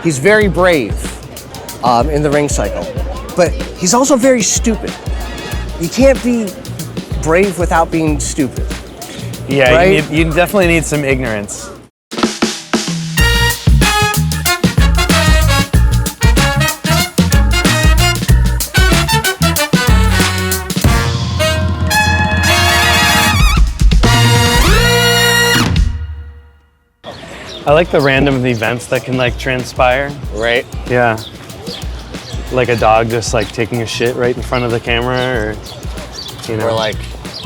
he's very brave in the ring cycle, but he's also very stupid. You can't be brave without being stupid. Yeah, right? you definitely need some ignorance. I like the random events that can like transpire. Right. Yeah. Like a dog just like taking a shit right in front of the camera, or you know. Or like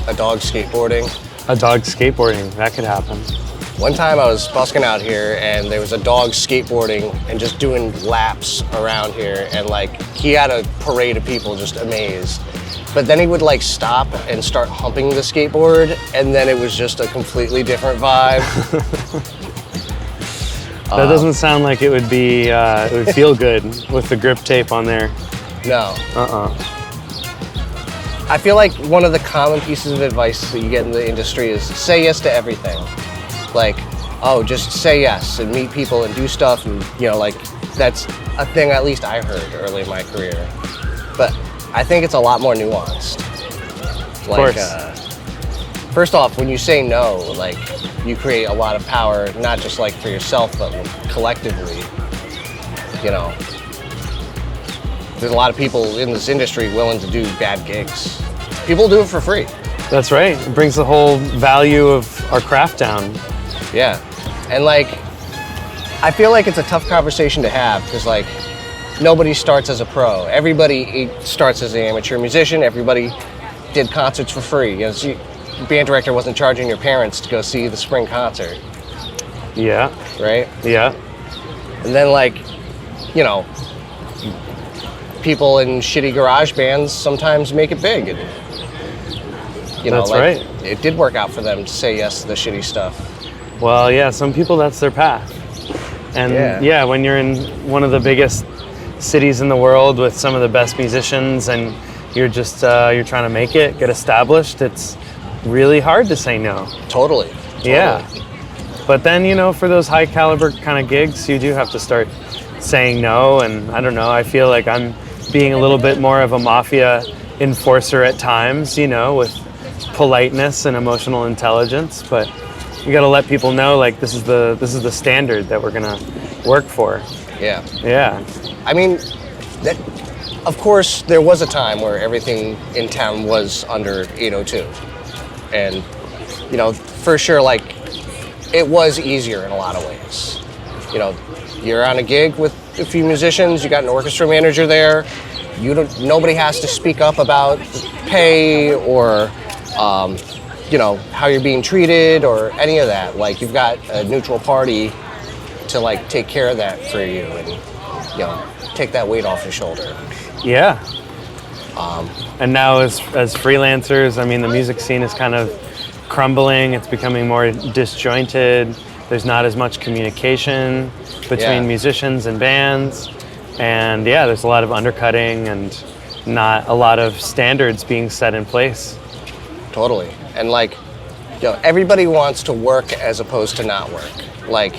a dog skateboarding. A dog skateboarding, that could happen. One time I was busking out here and there was a dog skateboarding and just doing laps around here, and like he had a parade of people just amazed. But then he would like stop and start humping the skateboard, and then it was just a completely different vibe. That doesn't sound like it would be, it would feel good with the grip tape on there. No. I feel like one of the common pieces of advice that you get in the industry is say yes to everything. Like, oh, just say yes and meet people and do stuff, and you know, like that's a thing at least I heard early in my career. But I think it's a lot more nuanced. Like, first off, when you say no, like you create a lot of power, not just like for yourself, but collectively. You know, there's a lot of people in this industry willing to do bad gigs. People do it for free. That's right. It brings the whole value of our craft down. Yeah. And like, I feel like it's a tough conversation to have because like, nobody starts as a pro. Everybody starts as an amateur musician. Everybody did concerts for free. You know, so band director wasn't charging your parents to go see the spring concert. Yeah. Right? Yeah. And then like, you know, people in shitty garage bands sometimes make it big. And, you know, that's like, right. It did work out for them to say yes to the shitty stuff. Well, yeah, some people, that's their path. And yeah, when you're in one of the biggest cities in the world with some of the best musicians and you're just, you're trying to make it, get established, it's really hard to say no. Totally. Yeah. But then, you know, for those high caliber kind of gigs, you do have to start saying no. And I don't know, I feel like I'm being a little bit more of a mafia enforcer at times, you know, with politeness and emotional intelligence. But you got to let people know, like, this is the standard that we're gonna work for. Yeah. Yeah. I mean, that, of course, there was a time where everything in town was under 802. And, you know, for sure, like, it was easier in a lot of ways. You know, you're on a gig with a few musicians, you got an orchestra manager there, nobody has to speak up about pay or, you know, how you're being treated or any of that. Like, you've got a neutral party to, like, take care of that for you and, you know, take that weight off your shoulder. Yeah. And now as freelancers, I mean, the music scene is kind of crumbling. It's becoming more disjointed. There's not as much communication between musicians and bands. And yeah, there's a lot of undercutting and not a lot of standards being set in place. Totally. And like, you know, everybody wants to work as opposed to not work. Like,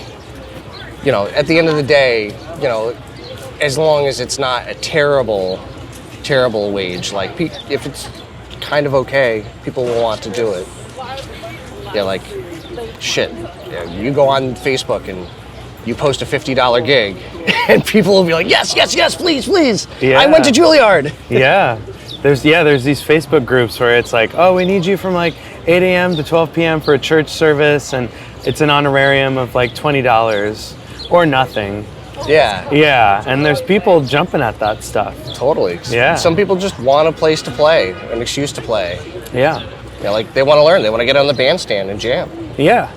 you know, at the end of the day, you know, as long as it's not a terrible wage, like if it's kind of okay, people will want to do it. Yeah, like, shit. Yeah, you go on Facebook and you post a $50 gig and people will be like, yes, please. Yeah. I went to Juilliard. Yeah. There's these Facebook groups where it's like, oh, we need you from like 8 a.m. to 12 p.m. for a church service, and it's an honorarium of like $20 or nothing. Yeah. Yeah, and there's people jumping at that stuff. Totally. Yeah. Some people just want a place to play, an excuse to play. Yeah. Yeah, like they want to learn, they want to get on the bandstand and jam. Yeah.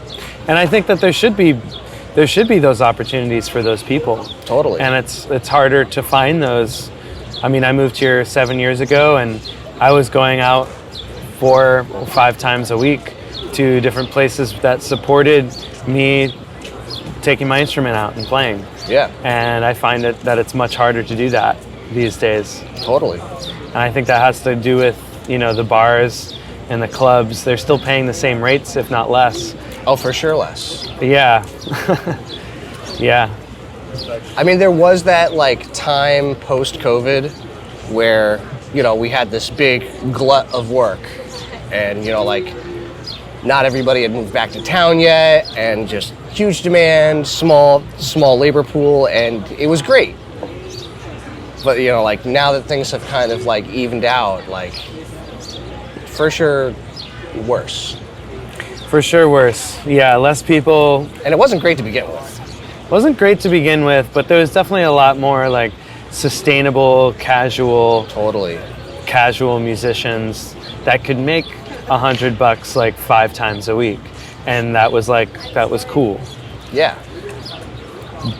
And I think that there should be those opportunities for those people. Totally. And it's harder to find those. I mean, I moved here 7 years ago and I was going out 4 or 5 times a week to different places that supported me taking my instrument out and playing. Yeah. And I find that it's much harder to do that these days. Totally. And I think that has to do with, you know, the bars and the clubs. They're still paying the same rates, if not less. Oh, for sure less. Yeah. Yeah. I mean, there was that like time post-COVID where, you know, we had this big glut of work, and, you know, like not everybody had moved back to town yet, and just huge demand, small labor pool, and it was great. But, you know, like now that things have kind of like evened out, like for sure worse. For sure worse. Yeah, less people. And it wasn't great to begin with. Wasn't great to begin with, but there was definitely a lot more like sustainable, casual musicians that could make $100 like 5 times a week, and that was cool. Yeah.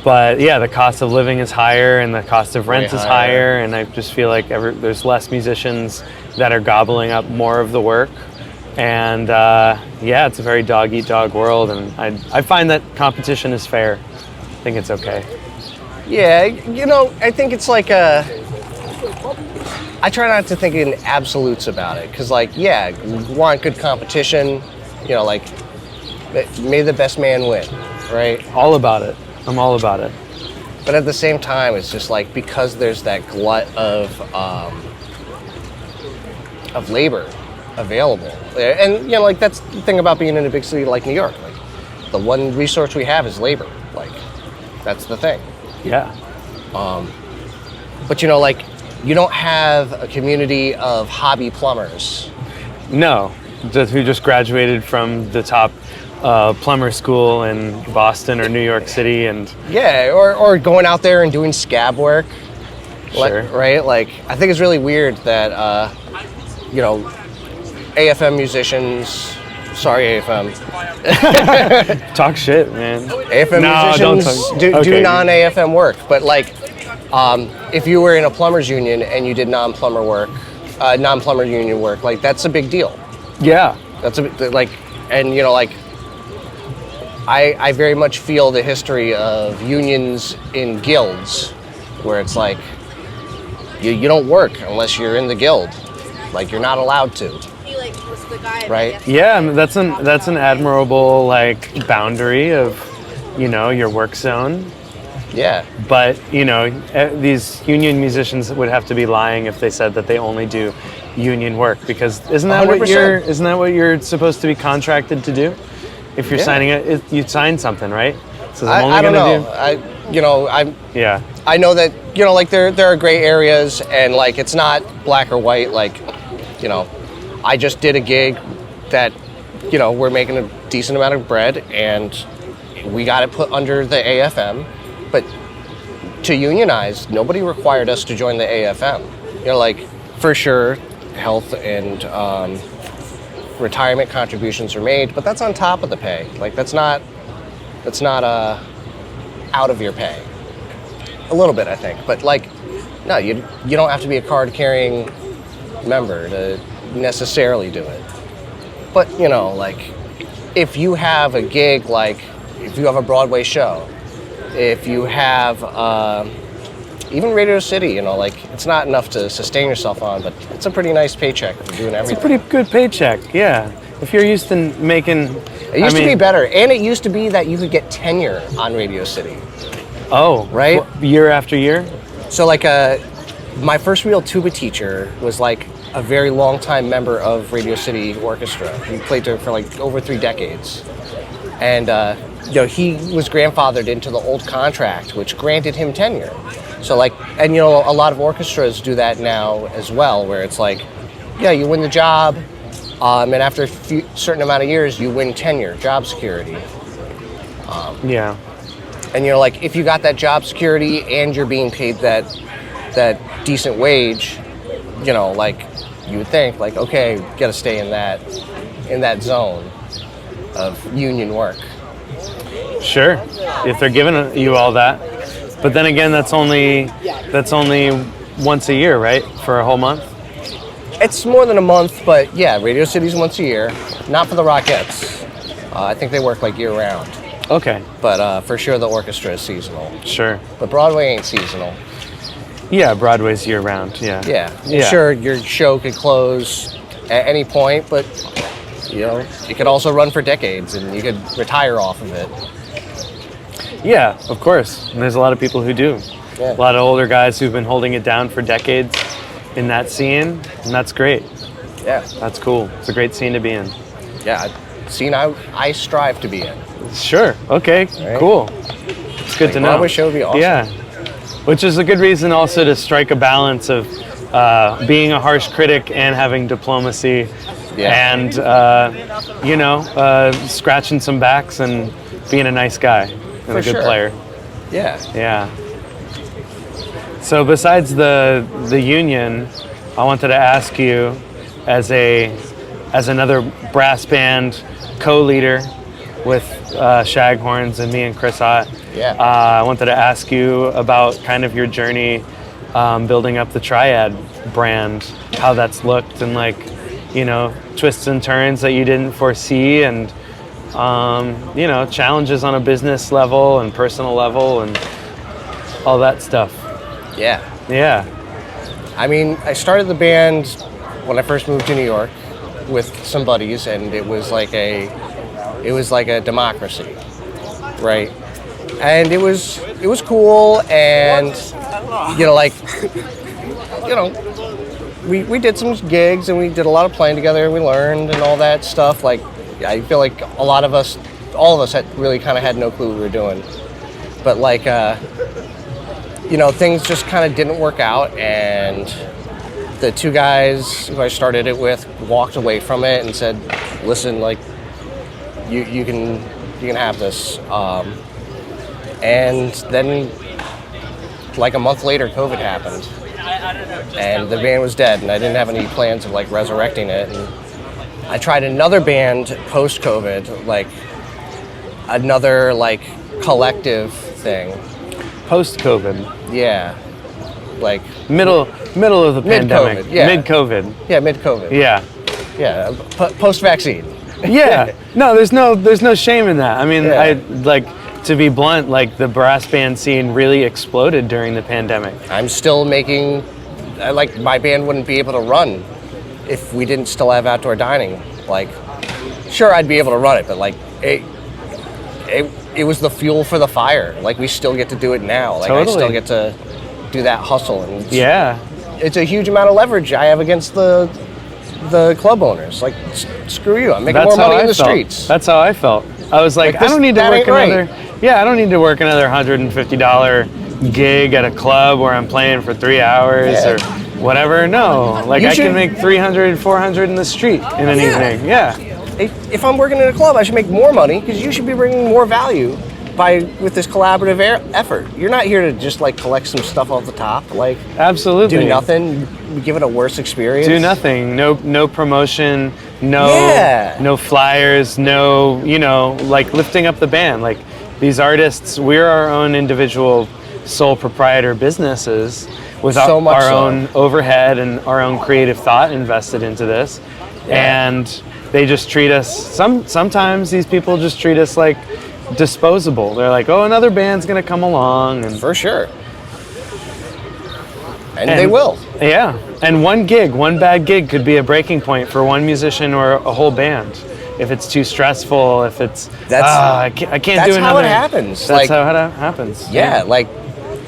But yeah, the cost of living is higher, and the cost of rent is higher, and I just feel like there's less musicians that are gobbling up more of the work. And yeah, it's a very dog-eat-dog world, and I find that competition is fair. I think it's okay. Yeah, you know, I think it's like I try not to think in absolutes about it, because like, yeah, we want good competition, you know, like may the best man win, right? All about it. I'm all about it. But at the same time, it's just like, because there's that glut of labor available, and you know, like that's the thing about being in a big city like New York. Like, the one resource we have is labor. Like, that's the thing. Yeah. But you know, like, you don't have a community of hobby plumbers. No, who just graduated from the top plumber school in Boston or New York City, and yeah, or going out there and doing scab work. Sure. Right? Like, I think it's really weird that you know, AFM musicians. Sorry, AFM. Talk shit, man. AFM musicians do non-AFM work, but like, if you were in a plumbers union and you did non-plumber union work, like that's a big deal. Yeah, that's like, and you know, like, I very much feel the history of unions in guilds, where it's like you don't work unless you're in the guild, like you're not allowed to. Right? Yeah, that's an admirable like boundary of, you know, your work zone. Yeah. But you know, these union musicians would have to be lying if they said that they only do union work, because isn't that 100%. what you're supposed to be contracted to do? If you're signing it, you sign something, right? So I don't know. I know that, you know, like there are gray areas, and like it's not black or white. Like, you know, I just did a gig that, you know, we're making a decent amount of bread, and we got it put under the AFM. But to unionize, nobody required us to join the AFM. You know, like, for sure, health and retirement contributions are made, but that's on top of the pay. Like, that's not out of your pay. A little bit, I think, but like, no, you don't have to be a card-carrying member to necessarily do it. But, you know, like, if you have a gig, like if you have a Broadway show, if you have even Radio City, you know, like, it's not enough to sustain yourself on, but it's a pretty nice paycheck for doing everything. It's a pretty good paycheck, yeah. If you're used to making... It used to be better, and it used to be that you could get tenure on Radio City. Oh, right? Year after year? So, like, my first real tuba teacher was, like, a very long-time member of Radio City Orchestra. He played there for, like, over 3 decades. And, you know, he was grandfathered into the old contract, which granted him tenure. So, like, and, you know, a lot of orchestras do that now as well, where it's like, yeah, you win the job, and after a certain amount of years, you win tenure, job security. Yeah. And, you know, like, if you got that job security and you're being paid that decent wage, you know, like, you would think, like, okay, got to stay in that zone of union work. Sure, if they're giving you all that. But then again, that's only once a year, right? For a whole month? It's more than a month, but yeah, Radio City's once a year. Not for the Rockettes. I think they work like year round. Okay. But for sure the orchestra is seasonal. Sure. But Broadway ain't seasonal. Yeah, Broadway's year round, yeah. Yeah. Sure, your show could close at any point, but, you know, it could also run for decades and you could retire off of it. Yeah, of course. And there's a lot of people who do. Yeah. A lot of older guys who've been holding it down for decades in that scene, and that's great. Yeah. That's cool. It's a great scene to be in. Yeah. Scene I strive to be in. Sure. Okay. Right? Cool. It's good to know. Broadway show would be awesome. Yeah. Which is a good reason also to strike a balance of being a harsh critic and having diplomacy, and scratching some backs and being a nice guy and a good player. Yeah. Yeah. So besides the union, I wanted to ask you, as another brass band co-leader with Shaghorns and me and Chris Ott, I wanted to ask you about kind of your journey building up the Triad brand, how that's looked, and twists and turns that you didn't foresee, and challenges on a business level and personal level and all that stuff. Yeah. Yeah. I mean, I started the band when I first moved to New York with some buddies, and it was like a democracy, right? And it was cool, and we did some gigs and we did a lot of playing together, and we learned and all that stuff. Like, I feel like all of us had really kind of had no clue what we were doing, but things just kind of didn't work out, and the two guys who I started it with walked away from it and said, "Listen, you can have this." And then, a month later, COVID happened, and the band was dead, and I didn't have any plans of resurrecting it. And I tried another band post-COVID, another collective thing. Post-COVID. Yeah. Middle of the pandemic. Yeah. Mid-COVID. Yeah, mid-COVID. Yeah. Yeah, post-vaccine. Yeah. No, there's no shame in that. I mean, to be blunt, the brass band scene really exploded during the pandemic. I'm still making, my band wouldn't be able to run if we didn't still have outdoor dining. Sure, I'd be able to run it, but it was the fuel for the fire. We still get to do it now. Totally. I still get to do that hustle, and yeah, it's a huge amount of leverage I have against the club owners. Screw you, I'm making more money in the streets. That's how I felt. I was I don't need to work another. Yeah, I don't need to work another $150 gig at a club where I'm playing for 3 hours or whatever. No, I can make $300, $400 in the street in an evening. Yeah. If I'm working in a club, I should make more money, because you should be bringing more value with this collaborative effort. You're not here to just collect some stuff off the top. Absolutely. Do nothing. Give it a worse experience. Do nothing. No promotion. No flyers. No lifting up the band. These artists, we're our own individual sole proprietor businesses with our own overhead and our own creative thought invested into this, and they just treat us. Sometimes these people just treat us like disposable. They're like, "Oh, another band's gonna come along," and for sure, and they will. Yeah, and one bad gig could be a breaking point for one musician or a whole band. If it's too stressful, if it's I can't do another. That's how it happens. That's how it happens. Yeah,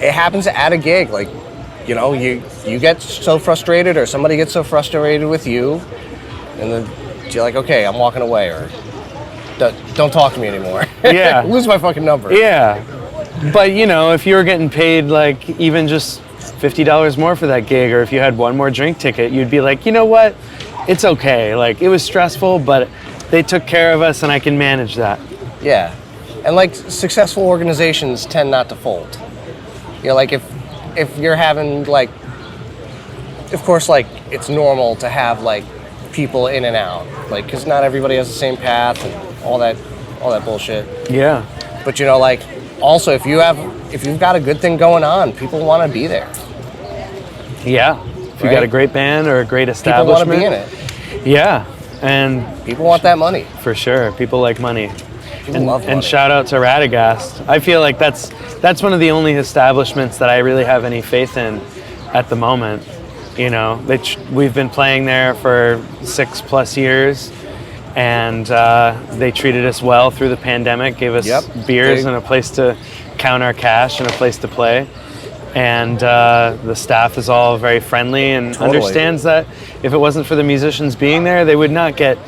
it happens at a gig. You get so frustrated, or somebody gets so frustrated with you, and then you're like, okay, I'm walking away, or don't talk to me anymore. Yeah. Lose my fucking number. Yeah. But, if you were getting paid, even just $50 more for that gig, or if you had one more drink ticket, you'd be like, you know what? It's okay. It was stressful, but they took care of us, and I can manage that. Yeah. And, successful organizations tend not to fold. If you're having, of course, it's normal to have, people in and out, because not everybody has the same path and all that bullshit. Yeah. But also if you've got a good thing going on, people want to be there. Yeah. If you got a great band or a great establishment, people want to be in it. Yeah, and people want that money. For sure, people like money. People love money. And shout out to Ratagast. I feel like that's one of the only establishments that I really have any faith in at the moment. We've been playing there for 6+ years, and they treated us well through the pandemic, gave us beers and a place to count our cash and a place to play. And the staff is all very friendly and understands that if it wasn't for the musicians being there, they would not get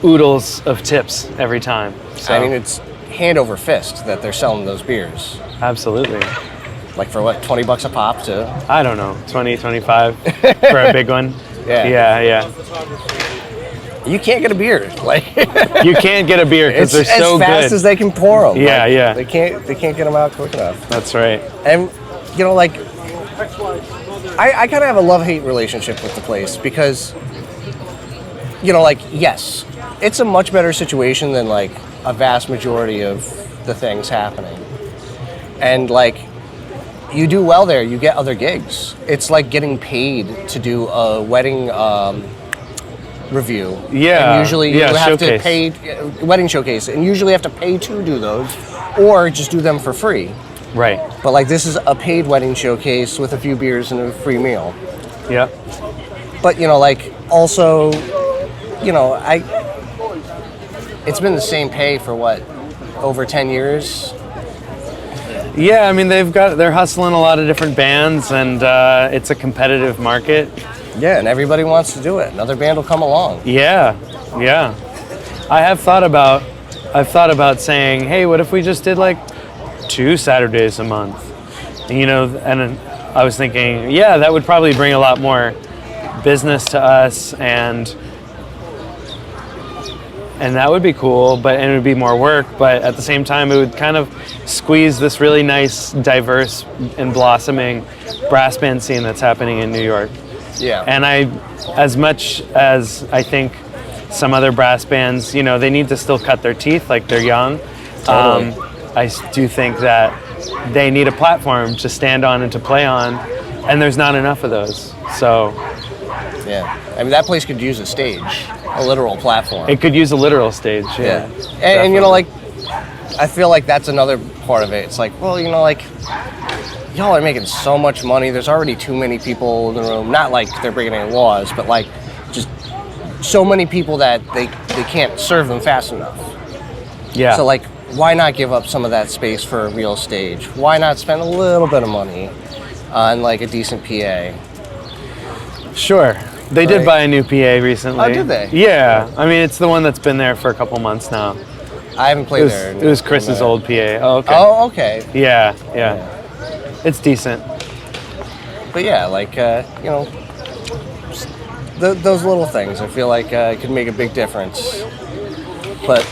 oodles of tips every time. So, I mean, it's hand over fist that they're selling those beers. Absolutely. Like for what, $20 a pop too? I don't know, 20, 25 for a big one. Yeah. You can't get a beer. Like you can't get a beer because they're so good. As fast as they can pour them. Yeah. They can't get them out quick enough. That's right. And you know, like I kind of have a love-hate relationship with the place because, you know, like yes, it's a much better situation than like a vast majority of the things happening. And like, you do well there, you get other gigs. It's like getting paid to do a wedding review. Yeah. And usually you have showcase. to pay, wedding showcase, and usually you have to pay to do those, or just do them for free. Right. But like this is a paid wedding showcase with a few beers and a free meal. Yep. But you know, like also, you know, it's been the same pay for what, over 10 years? Yeah, I mean they're hustling a lot of different bands, and it's a competitive market. Yeah, and everybody wants to do it. Another band will come along. Yeah. I've thought about saying, hey, what if we just did like 2 Saturdays a month? And, you know, and I was thinking, yeah, that would probably bring a lot more business to us, and that would be cool, and it would be more work, but at the same time it would kind of squeeze this really nice, diverse and blossoming brass band scene that's happening in New York. Yeah. And as much as I think some other brass bands, you know, they need to still cut their teeth, like they're young. Totally. I do think that they need a platform to stand on and to play on, and there's not enough of those. So yeah, I mean that place could use a stage, a literal platform. it could use a literal stage. Yeah. And you know, like I feel like that's another part of it. It's like, well, you know, like y'all are making so much money. There's already too many people in the room. Not like they're breaking any laws, but like just so many people that they can't serve them fast enough. Yeah. So like, why not give up some of that space for a real stage? Why not spend a little bit of money on like a decent PA? Sure. They did buy a new PA recently. Oh, did they? Yeah. I mean, it's the one that's been there for a couple months now. I haven't played there. It was Chris's old PA. Oh, okay. Oh, okay. Yeah. It's decent. But yeah, like, you know, those little things, I feel like could make a big difference. But,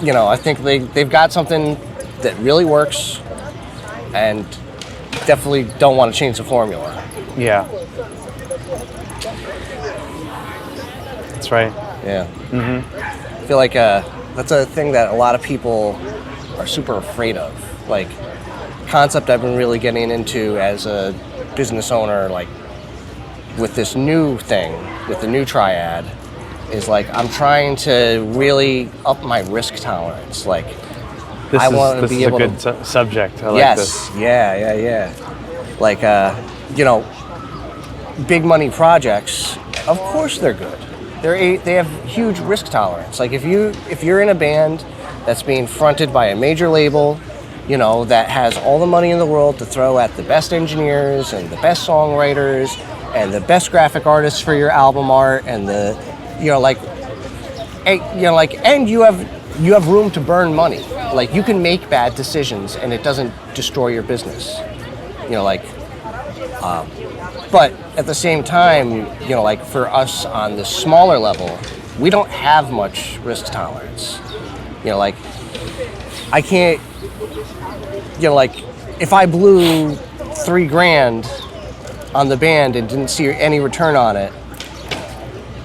you know, I think they've got something that really works and definitely don't want to change the formula. Yeah. That's right. Yeah. Mm-hmm. I feel like that's a thing that a lot of people are super afraid of. Like, concept I've been really getting into as a business owner, like with this new thing, with the new Triad, is like I'm trying to really up my risk tolerance. Like, I want to be able to. This is a good subject. I yes. like this. Yeah. Like, you know, big money projects. Of course they're good. They have huge risk tolerance. Like if you're in a band that's being fronted by a major label, you know, that has all the money in the world to throw at the best engineers and the best songwriters and the best graphic artists for your album art and the, you know, like, and you have room to burn money. Like you can make bad decisions and it doesn't destroy your business. You know, like, but at the same time, you know, like for us on the smaller level, we don't have much risk tolerance. You know, like I can't, you know, like if I blew $3,000 on the band and didn't see any return on it,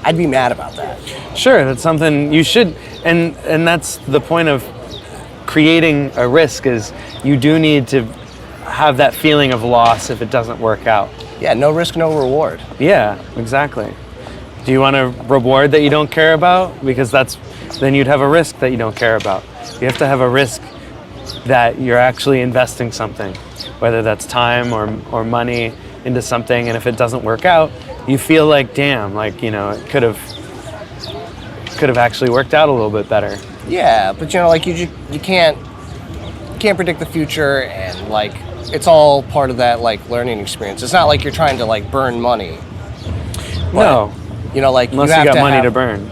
I'd be mad about that. Sure, that's something you should, and that's the point of creating a risk is you do need to have that feeling of loss if it doesn't work out. Yeah, no risk, no reward. Yeah, exactly. Do you want a reward that you don't care about? Because then you'd have a risk that you don't care about. You have to have a risk that you're actually investing something, whether that's time or money into something, and if it doesn't work out, you feel like, damn, like, you know, it could have could have actually worked out a little bit better. Yeah, but you know, like you can't predict the future, and like it's all part of that like learning experience. It's not like you're trying to like burn money. No, you know, like unless you, have got to money have, to burn.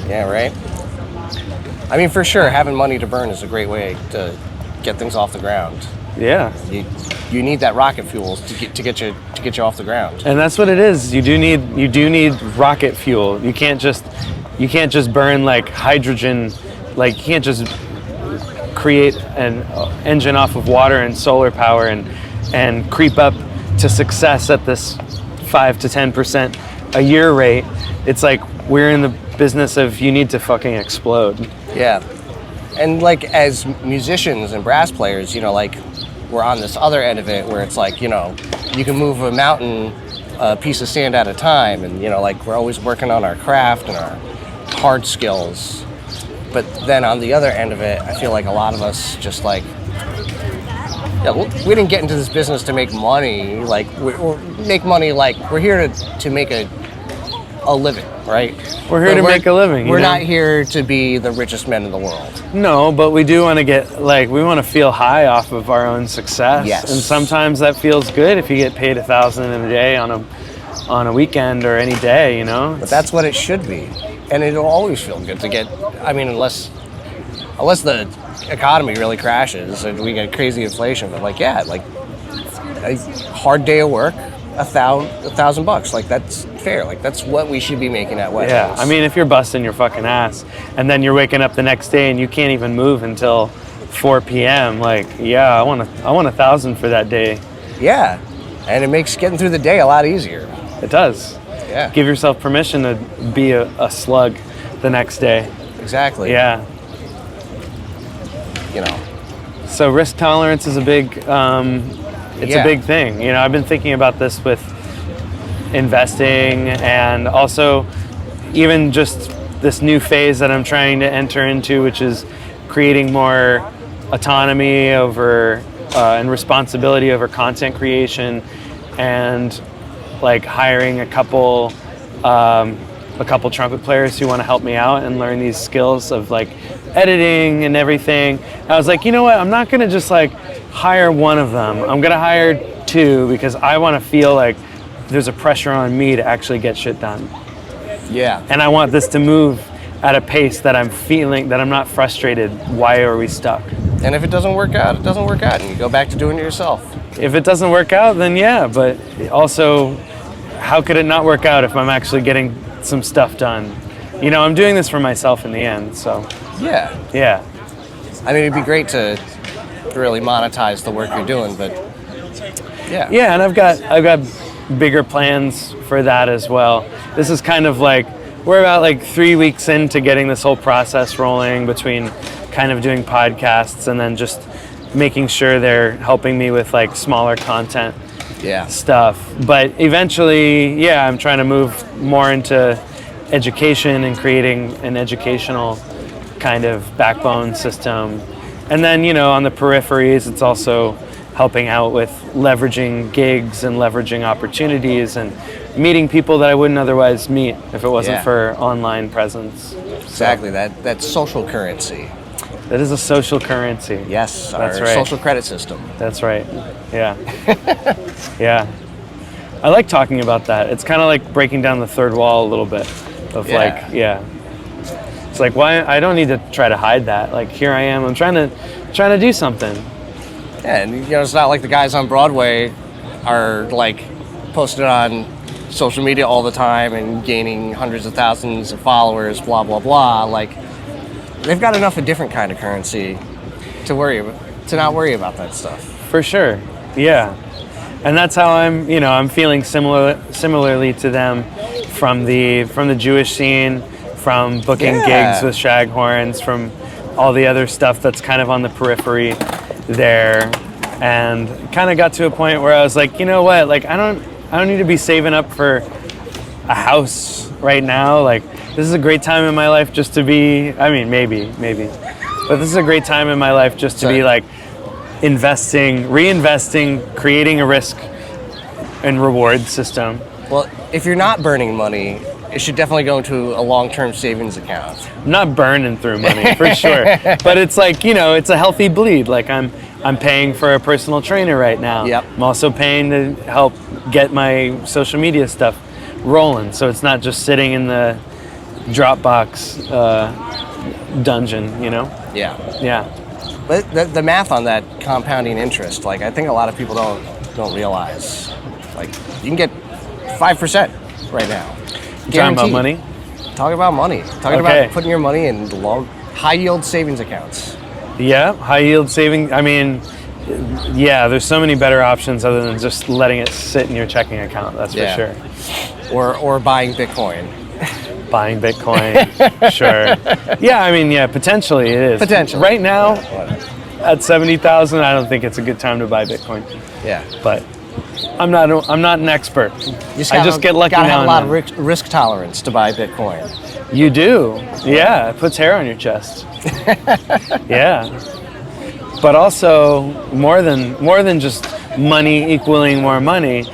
Yeah, right. I mean, for sure, having money to burn is a great way to get things off the ground. Yeah, you need that rocket fuel to get you off the ground. and that's what it is. You do need rocket fuel. You can't just burn like hydrogen. Like you can't just create an engine off of water and solar power and creep up to success at this 5 to 10% a year rate. It's like we're in the business of you need to fucking explode. Yeah. And like as musicians and brass players, you know, like we're on this other end of it where it's like, you know, you can move a mountain a piece of sand at a time, and you know, like we're always working on our craft and our hard skills. But then on the other end of it, I feel like a lot of us just like, yeah, we didn't get into this business to make money. Like we make money. Like we're here to make a living, right? We're here to make a living. We're not here to be the richest men in the world. No, but we do want to get we want to feel high off of our own success. Yes. And sometimes that feels good if you get paid $1,000 in a day on a weekend or any day, you know. But that's what it should be, and it'll always feel good to get. I mean, unless the economy really crashes and we get crazy inflation. But like, yeah, like a hard day of work, $1,000. Like that's fair. Like that's what we should be making at weddings. Yeah, I mean, if you're busting your fucking ass and then you're waking up the next day and you can't even move until 4 p.m., like, yeah, I want $1,000 for that day. Yeah, and it makes getting through the day a lot easier. It does. Yeah. Give yourself permission to be a slug the next day. Exactly. Yeah. You know. So risk tolerance is a big, a big thing. You know, I've been thinking about this with investing and also even just this new phase that I'm trying to enter into, which is creating more autonomy over and responsibility over content creation, and like hiring a couple trumpet players who want to help me out and learn these skills of like editing and everything. I was like, you know what? I'm not gonna just like hire one of them. I'm gonna hire two because I want to feel like there's a pressure on me to actually get shit done. Yeah. And I want this to move at a pace that I'm feeling that I'm not frustrated. Why are we stuck? And if it doesn't work out, it doesn't work out, and you go back to doing it yourself. If it doesn't work out, then yeah, but also, how could it not work out if I'm actually getting some stuff done? You know, I'm doing this for myself in the end, so. Yeah. Yeah. I mean, it'd be great to really monetize the work you're doing, but yeah. Yeah, and I've got bigger plans for that as well. This is kind of like, we're about like 3 weeks into getting this whole process rolling between kind of doing podcasts and then just making sure they're helping me with like smaller content stuff. But eventually, yeah, I'm trying to move more into education and creating an educational kind of backbone system. And then, you know, on the peripheries, it's also helping out with leveraging gigs and leveraging opportunities and meeting people that I wouldn't otherwise meet if it wasn't for online presence. Exactly, that's social currency. That is a social currency. Yes, that's our right. social credit system. That's right. Yeah. Yeah. I like talking about that. It's kind of like breaking down the third wall a little bit of it's like, why I don't need to try to hide that. Like, here I am. I'm trying to do something. Yeah, and you know, it's not like the guys on Broadway are like posted on social media all the time and gaining hundreds of thousands of followers, blah blah blah. Like, they've got enough a different kind of currency to not worry about that stuff. For sure. Yeah. And that's how I'm feeling similarly to them from the Jewish scene, from booking gigs with Shaghorns, from all the other stuff that's kind of on the periphery there, and kind of got to a point where I was like, you know what? Like, I don't need to be saving up for a house right now. Like, this is a great time in my life just to be, I mean, maybe, but this is a great time in my life just to be like investing, reinvesting, creating a risk and reward system. Well, if you're not burning money it should definitely go into a long-term savings account. I'm not burning through money for sure, but it's like, you know, it's a healthy bleed. Like I'm paying for a personal trainer right now. Yep. I'm also paying to help get my social media stuff rolling, so it's not just sitting in the Dropbox dungeon, you know? Yeah. Yeah. But the math on that compounding interest, like I think a lot of people don't realize. Like you can get 5% right now. Talking about money? Talking about money. Talking about putting your money in high yield savings accounts. Yeah, high yield saving. I mean, yeah, there's so many better options other than just letting it sit in your checking account. That's for sure. Or buying Bitcoin. Buying Bitcoin, sure. Yeah, I mean, yeah, potentially it is. Potentially. Right now, at 70,000, I don't think it's a good time to buy Bitcoin. Yeah. But I'm not an expert. I just get lucky now and then. Gotta have a lot of risk tolerance to buy Bitcoin. You do. Yeah, it puts hair on your chest. Yeah. But also more than just money equaling more money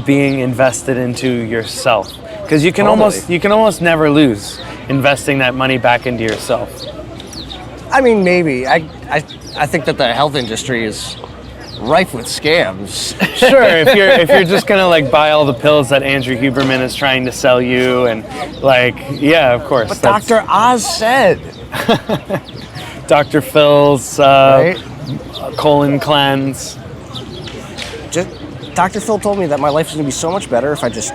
being invested into yourself. Because you can almost never lose investing that money back into yourself. I mean, maybe. I think that the health industry is rife with scams. Sure, if you're just gonna like buy all the pills that Andrew Huberman is trying to sell you, and like, yeah, of course. But Dr. Oz said. Dr. Phil's right? colon cleanse. Dr. Phil told me that my life is gonna be so much better if I just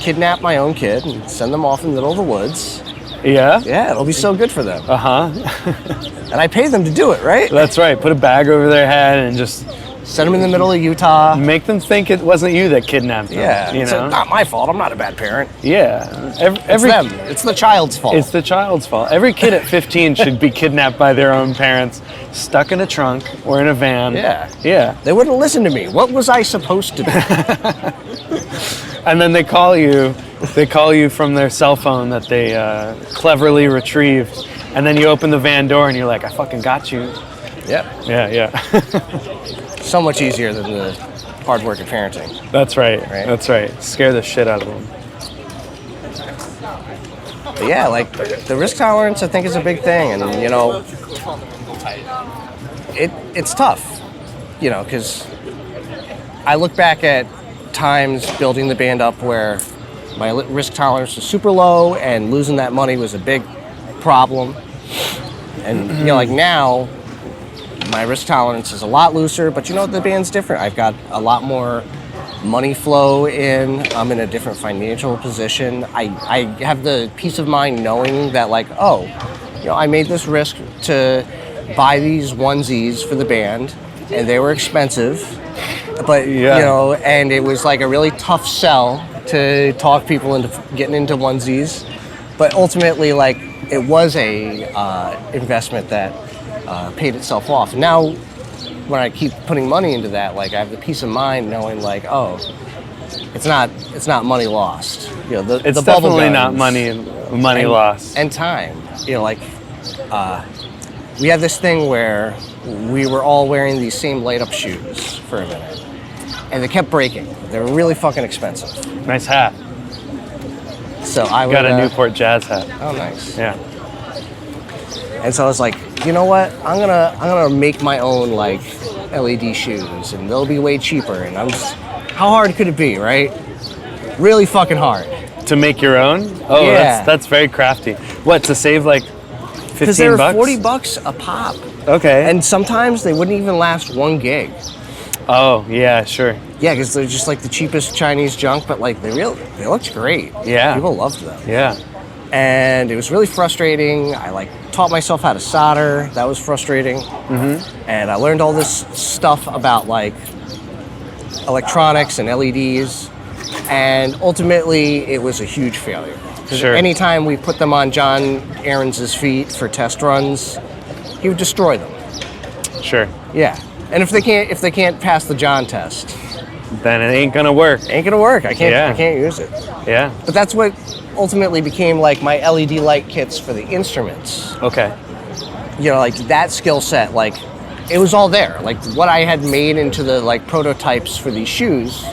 kidnap my own kid and send them off in the middle of the woods. Yeah? Yeah, it'll be so good for them. Uh-huh. And I pay them to do it, right? That's right. Put a bag over their head and just send them in the middle of Utah. Make them think it wasn't you that kidnapped them. Yeah, you know? It's not my fault. I'm not a bad parent. Yeah. It's them. It's the child's fault. It's the child's fault. Every kid at 15 should be kidnapped by their own parents, stuck in a trunk or in a van. Yeah. Yeah. They wouldn't listen to me. What was I supposed to do? And then they call you from their cell phone that they cleverly retrieved, and then you open the van door and you're like, I fucking got you. Yep. Yeah. So much easier than the hard work of parenting. That's right. That's right. Scare the shit out of them. But yeah, like the risk tolerance I think is a big thing, and you know, it's tough, you know, because I look back at times building the band up where my risk tolerance was super low and losing that money was a big problem. And you know, like now my risk tolerance is a lot looser, but you know, the band's different. I've got a lot more money flow in. I'm in a different financial position. I have the peace of mind knowing that, like, oh, you know, I made this risk to buy these onesies for the band and they were expensive. But, you know, and it was like a really tough sell to talk people into getting into onesies. But ultimately, like, it was a investment that paid itself off. Now, when I keep putting money into that, like, I have the peace of mind knowing, like, oh, it's not money lost. You know, it's the bubble definitely guns not money lost. And time. You know, like, we had this thing where we were all wearing these same light-up shoes for a minute. And they kept breaking. They were really fucking expensive. Nice hat. So I got a Newport Jazz hat. Oh, nice. Yeah. And so I was like, you know what? I'm gonna make my own like LED shoes, and they'll be way cheaper. And I'm just, how hard could it be, right? Really fucking hard. To make your own? Oh, yeah. That's very crafty. What, to save like 15 Because they were bucks? $40 a pop. Okay. And sometimes they wouldn't even last one gig. Oh, yeah, sure. Yeah, because they're just like the cheapest Chinese junk, but like they looked great. Yeah. People loved them. Yeah. And it was really frustrating. I like taught myself how to solder. That was frustrating. Mm-hmm. And I learned all this stuff about like electronics and LEDs. And ultimately, it was a huge failure. Because anytime we put them on John Aarons' feet for test runs, he would destroy them. Sure. Yeah. And if they can't pass the John test, then it ain't gonna work. I can't use it. Yeah. But that's what ultimately became like my LED light kits for the instruments. Okay. You know, like that skill set, like it was all there. Like what I had made into the like prototypes for these shoes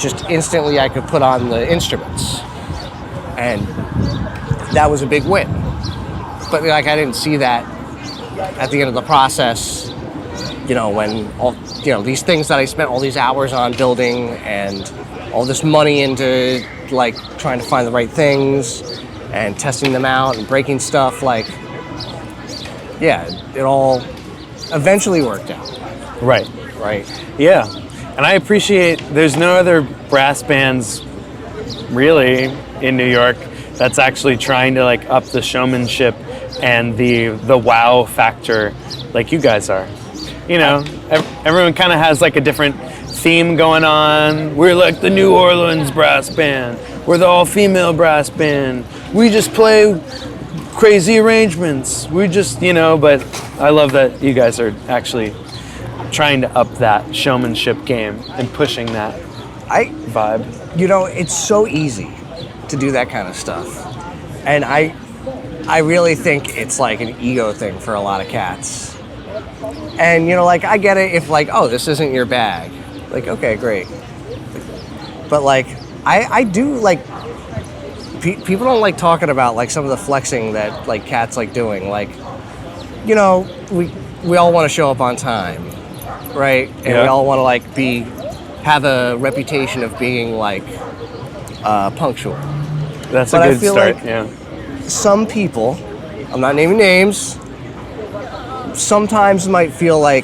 just instantly I could put on the instruments, and that was a big win. But like I didn't see that at the end of the process, when all these things that I spent all these hours on building and all this money into like trying to find the right things and testing them out and breaking stuff, like it all eventually worked out. Right. Yeah. And I appreciate there's no other brass bands really in New York that's actually trying to like up the showmanship and the wow factor like you guys are. Everyone kind of has like a different theme going on. We're like the New Orleans brass band. We're the all-female brass band. We just play crazy arrangements. We just, but I love that you guys are actually trying to up that showmanship game and pushing that vibe. It's so easy to do that kind of stuff. And I really think it's like an ego thing for a lot of cats. And, like, I get it if, like, oh, this isn't your bag. Like, okay, great. But, like, I do, like, people don't like talking about, like, some of the flexing that, like, cats like doing. Like, we all want to show up on time, right? And we all want to, like, have a reputation of being, like, punctual. That's a good start, yeah. Some people, I'm not naming names, sometimes might feel like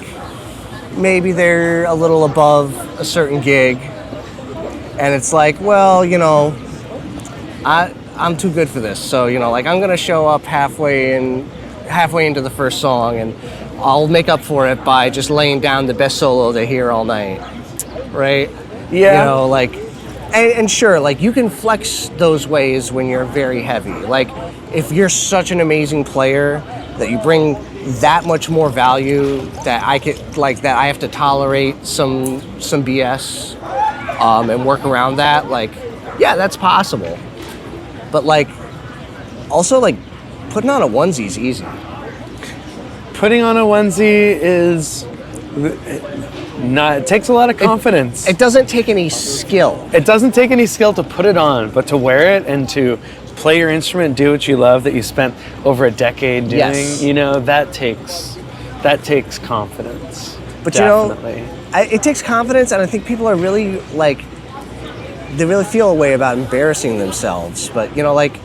maybe they're a little above a certain gig, and it's like, well, I'm too good for this, so like I'm gonna show up halfway into the first song, and I'll make up for it by just laying down the best solo they hear all night, right? Yeah. And sure, like you can flex those ways when you're very heavy. Like if you're such an amazing player that you bring that much more value that I have to tolerate some BS and work around that, like, yeah, that's possible. But like also like putting on a onesie is easy. Putting on a onesie it takes a lot of confidence. It doesn't take any skill. It doesn't take any skill to put it on, but to wear it and to play your instrument, do what you love that you spent over a decade doing, yes. That takes confidence. But definitely. It takes confidence, and I think people are really like, they really feel a way about embarrassing themselves. But like,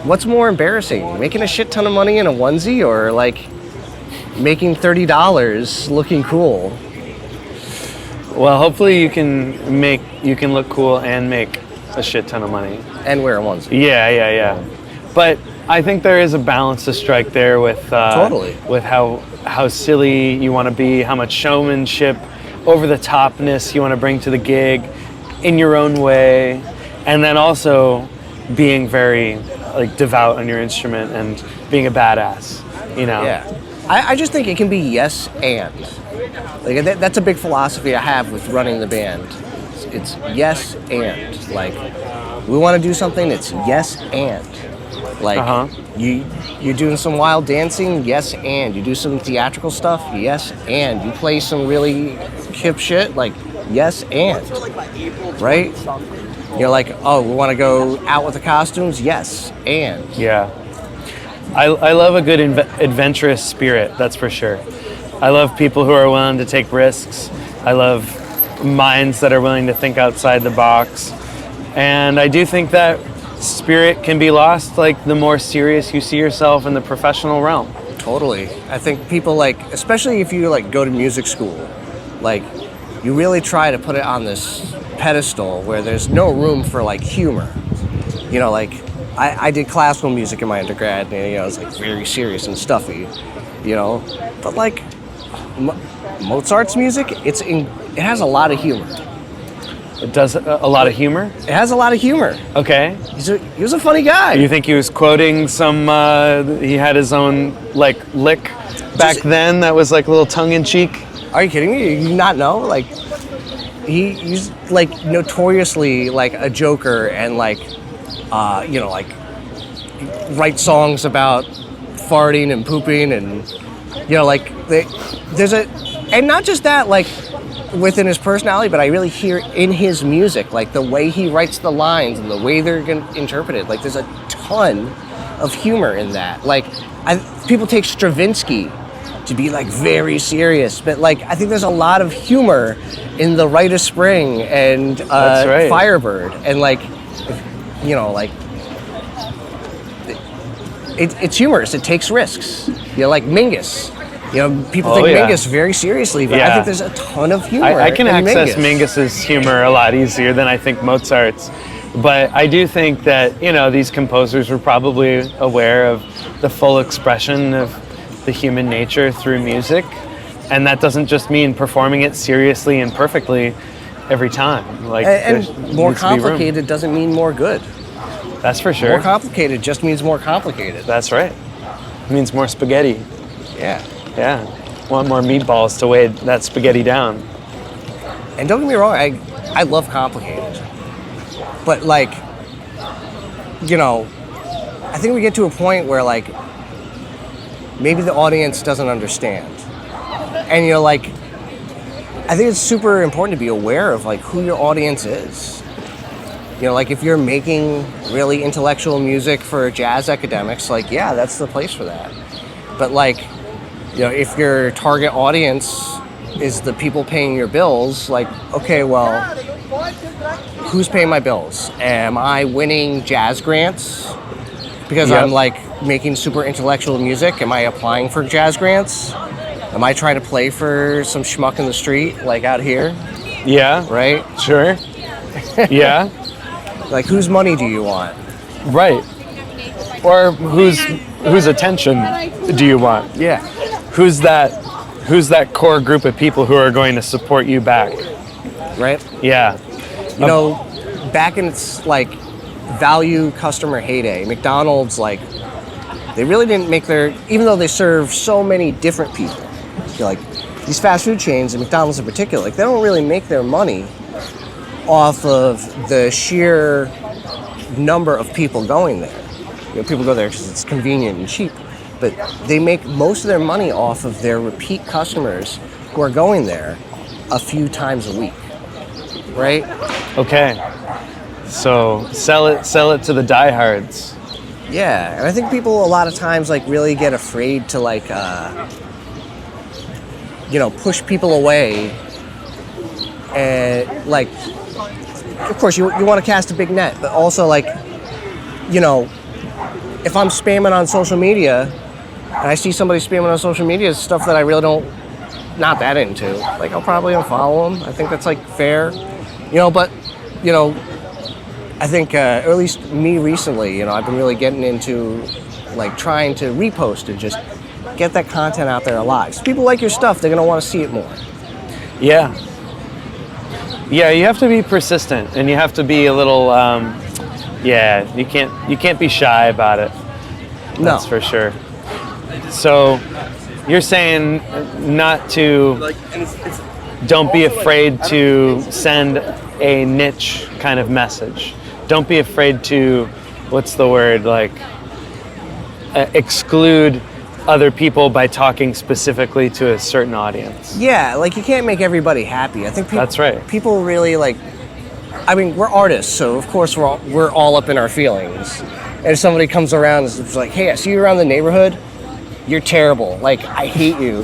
what's more embarrassing, making a shit ton of money in a onesie, or like making $30 looking cool? Well, hopefully you can look cool and make a shit ton of money and wear a onesie. Yeah. But I think there is a balance to strike there with totally with how silly you want to be, how much showmanship, over the topness you want to bring to the gig in your own way, and then also being very like devout on your instrument and being a badass. Yeah. I just think it can be yes and. Like that's a big philosophy I have with running the band. It's yes and. Like we want to do something that's yes and. Like you're doing some wild dancing, yes and. You do some theatrical stuff, yes and. You play some really hip shit, like yes and. Right? You're like, oh, we want to go out with the costumes, yes and. Yeah. I love a good adventurous spirit, that's for sure. I love people who are willing to take risks. I love minds that are willing to think outside the box. And I do think that spirit can be lost, like, the more serious you see yourself in the professional realm. Totally. I think people, like, especially if you, like, go to music school, like, you really try to put it on this pedestal where there's no room for, like, humor. Like, I did classical music in my undergrad, and it was like very serious and stuffy, But like Mozart's music, it has a lot of humor. It does a lot of humor? It has a lot of humor. Okay. He was a funny guy. You think he was quoting some? He had his own like lick back then that was like a little tongue in cheek. Are you kidding me? You not know? Like he's like notoriously like a joker and like. Like write songs about farting and pooping and, like there's and not just that, like within his personality, but I really hear in his music, like the way he writes the lines and the way they're interpreted. Like there's a ton of humor in that. Like people take Stravinsky to be like very serious, but like I think there's a lot of humor in The Rite of Spring and That's right. Firebird, and like, you know, like it's humorous. It takes risks. You know, like Mingus. You know, people take Mingus very seriously, but I think there's a ton of humor. I can in access Mingus. Mingus's humor a lot easier than I think Mozart's. But I do think that, you know, these composers were probably aware of the full expression of the human nature through music. And that doesn't just mean performing it seriously and perfectly every time. Like, and more complicated doesn't mean more good. That's for sure. More complicated just means more complicated. That's right. It means more spaghetti. Yeah. Yeah. Want more meatballs to weigh that spaghetti down. And don't get me wrong, I love complicated. But like, you know, I think we get to a point where like maybe the audience doesn't understand. And you know, like, I think it's super important to be aware of like who your audience is. You know, like if you're making really intellectual music for jazz academics, like, yeah, that's the place for that. But like, you know, if your target audience is the people paying your bills, like, okay, well, who's paying my bills? Am I winning jazz grants because I'm like making super intellectual music? Am I applying for jazz grants? Am I trying to play for some schmuck in the street, like out here? Yeah. Right? Sure. Yeah. Like, whose money do you want? Right. Or whose attention do you want? Yeah. Who's that core group of people who are going to support you back? Right? Yeah. You know, back in its like value customer heyday, McDonald's, like, they really didn't make even though they serve so many different people, like these fast food chains and McDonald's in particular, like they don't really make their money off of the sheer number of people going there. You know, people go there because it's convenient and cheap, but they make most of their money off of their repeat customers who are going there a few times a week, right? Okay. So sell it to the diehards. Yeah, and I think people a lot of times like really get afraid to like, you know, push people away, and like, of course you want to cast a big net, but also like, you know, if I'm spamming on social media and I see somebody spamming on social media stuff that I really not that into, like I'll probably unfollow them. I think that's like fair, you know, but you know, I think, or at least me recently, you know, I've been really getting into like trying to repost and just get that content out there a lot. If people like your stuff, they're gonna want to see it more. Yeah. Yeah, you have to be persistent, and you have to be a little, you can't be shy about it. That's for sure. So you're saying don't be afraid to send a niche kind of message. Don't be afraid to, exclude other people by talking specifically to a certain audience. Yeah, like you can't make everybody happy. I think that's right. People really like, I mean, we're artists, so of course we're all up in our feelings. And if somebody comes around and is like, hey, I see you around the neighborhood, you're terrible. Like, I hate you.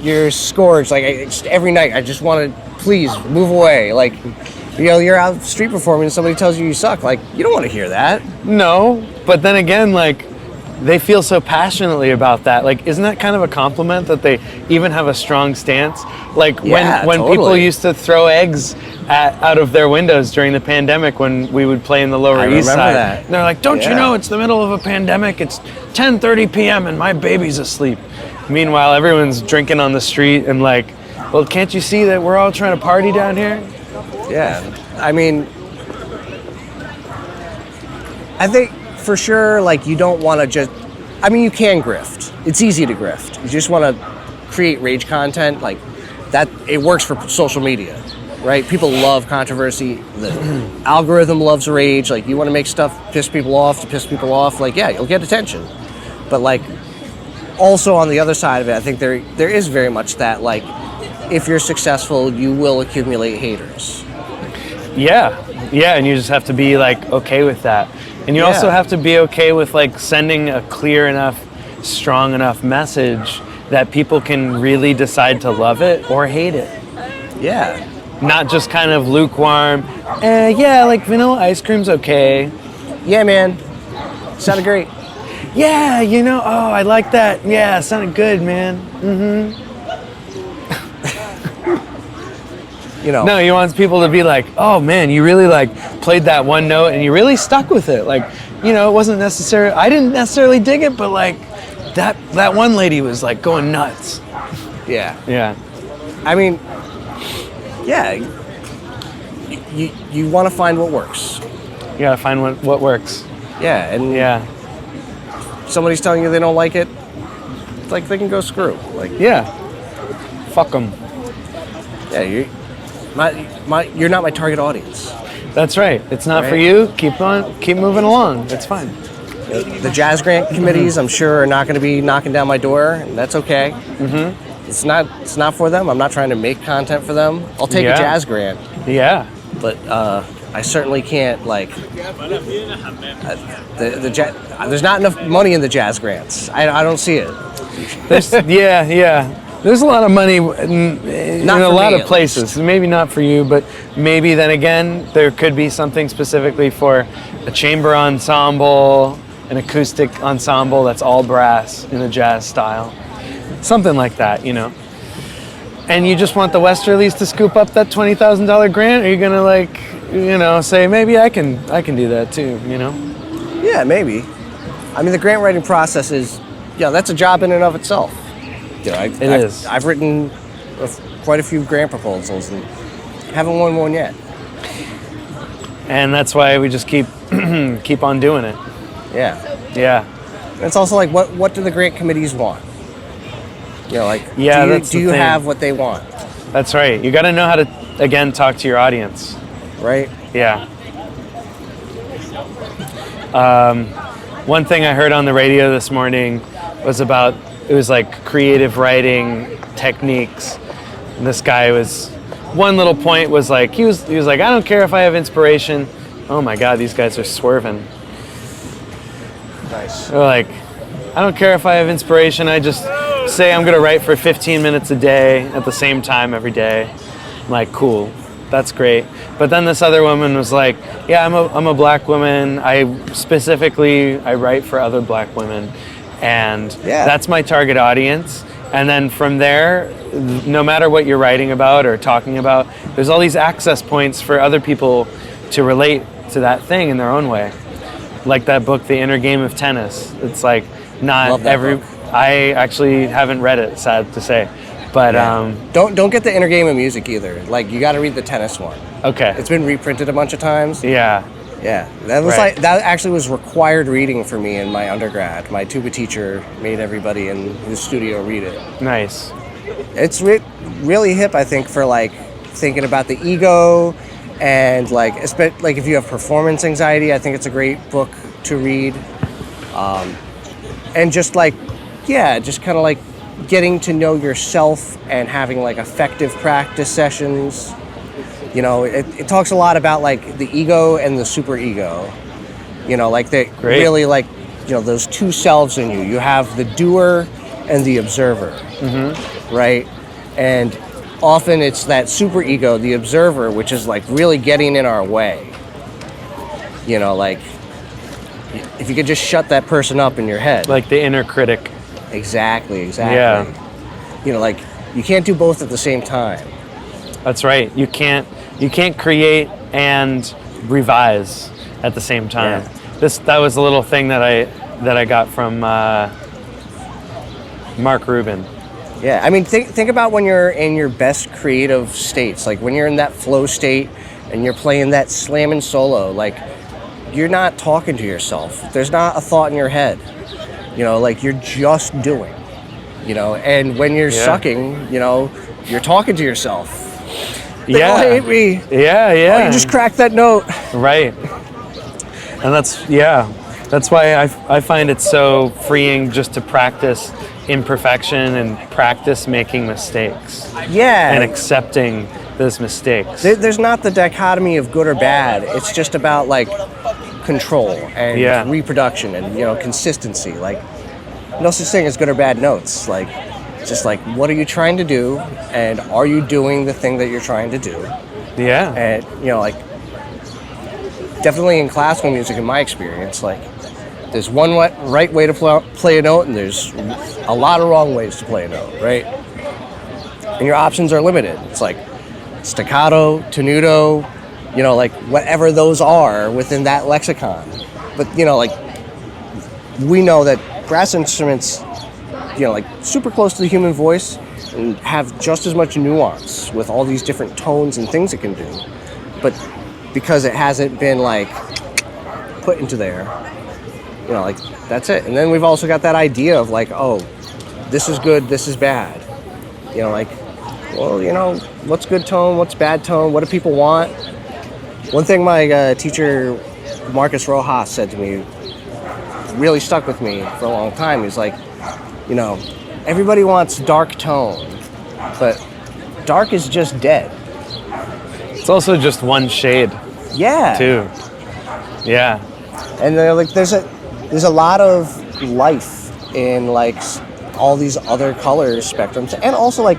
You're scourged. Like, just every night, I just want to, please, move away. Like, you know, you're out street performing and somebody tells you suck. Like, you don't want to hear that. No, but then again, like, they feel so passionately about that. Like, isn't that kind of a compliment that they even have a strong stance? Like, when totally. People used to throw eggs out of their windows during the pandemic when we would play in the Lower East Side. That. And they're like, don't you know it's the middle of a pandemic? It's 10:30 p.m. and my baby's asleep. Meanwhile, everyone's drinking on the street and like, well, can't you see that we're all trying to party down here? Yeah, I mean, I think for sure, like, you don't want to just, I mean, you can grift. It's easy to grift. You just want to create rage content, like, that, it works for social media, right? People love controversy. The algorithm loves rage. Like, you want to make stuff to piss people off, like, yeah, you'll get attention. But, like, also on the other side of it, I think there is very much that, like, if you're successful, you will accumulate haters. Yeah, and you just have to be like okay with that. And you also have to be okay with like sending a clear enough, strong enough message that people can really decide to love it or hate it. Yeah. Not just kind of lukewarm, yeah, like vanilla ice cream's okay. Yeah, man. Sounded great. Yeah, you know, oh, I like that. Yeah, sounded good, man. Mm-hmm. You know. No, he wants people to be like, oh man, you really like played that one note and you really stuck with it. Like, you know, it wasn't necessarily, I didn't necessarily dig it, but like that one lady was like going nuts. Yeah. Yeah. I mean, yeah. You want to find what works. You gotta find what works. Yeah, and somebody's telling you they don't like it, it's like they can go screw. Like, yeah, fuck them. Yeah, you're not my target audience. That's right. It's not for you. Keep moving along. It's fine. The jazz grant committees, I'm sure, are not going to be knocking down my door, and that's okay. Mm-hmm. It's not for them. I'm not trying to make content for them. I'll take a jazz grant. Yeah. But I certainly can't, like, there's not enough money in the jazz grants. I don't see it. There's a lot of money in a lot of places. Maybe not for you, but maybe then again, there could be something specifically for a chamber ensemble, an acoustic ensemble that's all brass in a jazz style. Something like that, you know. And you just want the Westerlies to scoop up that $20,000 grant? Are you gonna, like, you know, say maybe I can do that too, you know? Yeah, maybe. I mean, the grant writing process is, that's a job in and of itself. You know, it is. I've written quite a few grant proposals and haven't won one yet. And that's why we just keep on doing it. Yeah. Yeah. And it's also like, what do the grant committees want? You know, like, do you have what they want? That's right. You got to know how to, again, talk to your audience. Right? Yeah. One thing I heard on the radio this morning was about, it was like creative writing techniques. And this guy was, one little point was like, he was like, I don't care if I have inspiration. Oh my God, these guys are swerving. Nice. They're like, I don't care if I have inspiration. I just say I'm gonna write for 15 minutes a day at the same time every day. I'm like, cool, that's great. But then this other woman was like, yeah, I'm a black woman. I write for other black women. And that's my target audience. And then from there, no matter what you're writing about or talking about, there's all these access points for other people to relate to that thing in their own way. Like that book, The Inner Game of Tennis. It's like not every book. I actually haven't read it, sad to say. But don't get The Inner Game of Music either. Like, you got to read the tennis one. Okay. It's been reprinted a bunch of times. Yeah. Yeah, that was that actually was required reading for me in my undergrad. My tuba teacher made everybody in his studio read it. Nice. It's really hip, I think, for like thinking about the ego and like if you have performance anxiety. I think it's a great book to read. And just like, just kind of like getting to know yourself and having like effective practice sessions. You know, it talks a lot about like the ego and the superego. You know, like they really like, you know, those two selves in you. You have the doer and the observer, right? And often it's that superego, the observer, which is like really getting in our way. You know, like if you could just shut that person up in your head. Like the inner critic. Exactly. Yeah. You know, like you can't do both at the same time. That's right. You can't create and revise at the same time. Yeah. That was a little thing that I got from Mark Rubin. Yeah, I mean, think about when you're in your best creative states, like when you're in that flow state and you're playing that slamming solo, like you're not talking to yourself. There's not a thought in your head. You know, like you're just doing. You know, and when you're sucking, you know, you're talking to yourself. They all hate me. Yeah. Oh, you just cracked that note. Right. And that's, That's why I find it so freeing just to practice imperfection and practice making mistakes. Yeah. And accepting those mistakes. There's not the dichotomy of good or bad. It's just about like control and reproduction and, you know, consistency. Like, no such thing as good or bad notes. Like, just like, what are you trying to do, and are you doing the thing that you're trying to do? Yeah. And, you know, like, definitely in classical music, in my experience, like, there's one right way to play a note, and there's a lot of wrong ways to play a note, right? And your options are limited. It's like staccato, tenuto, you know, like whatever those are within that lexicon. But, you know, like, we know that brass instruments, you know, like super close to the human voice and have just as much nuance with all these different tones and things it can do. But because it hasn't been like put into there, you know, like, that's it. And then we've also got that idea of like, oh, this is good, this is bad. You know, like, well, you know, what's good tone, what's bad tone, what do people want? One thing my teacher, Marcus Rojas, said to me really stuck with me for a long time. He's like, you know, everybody wants dark tone, but dark is just dead. It's also just one shade. Yeah. Too. Yeah. And like, there's a lot of life in like all these other color spectrums, and also like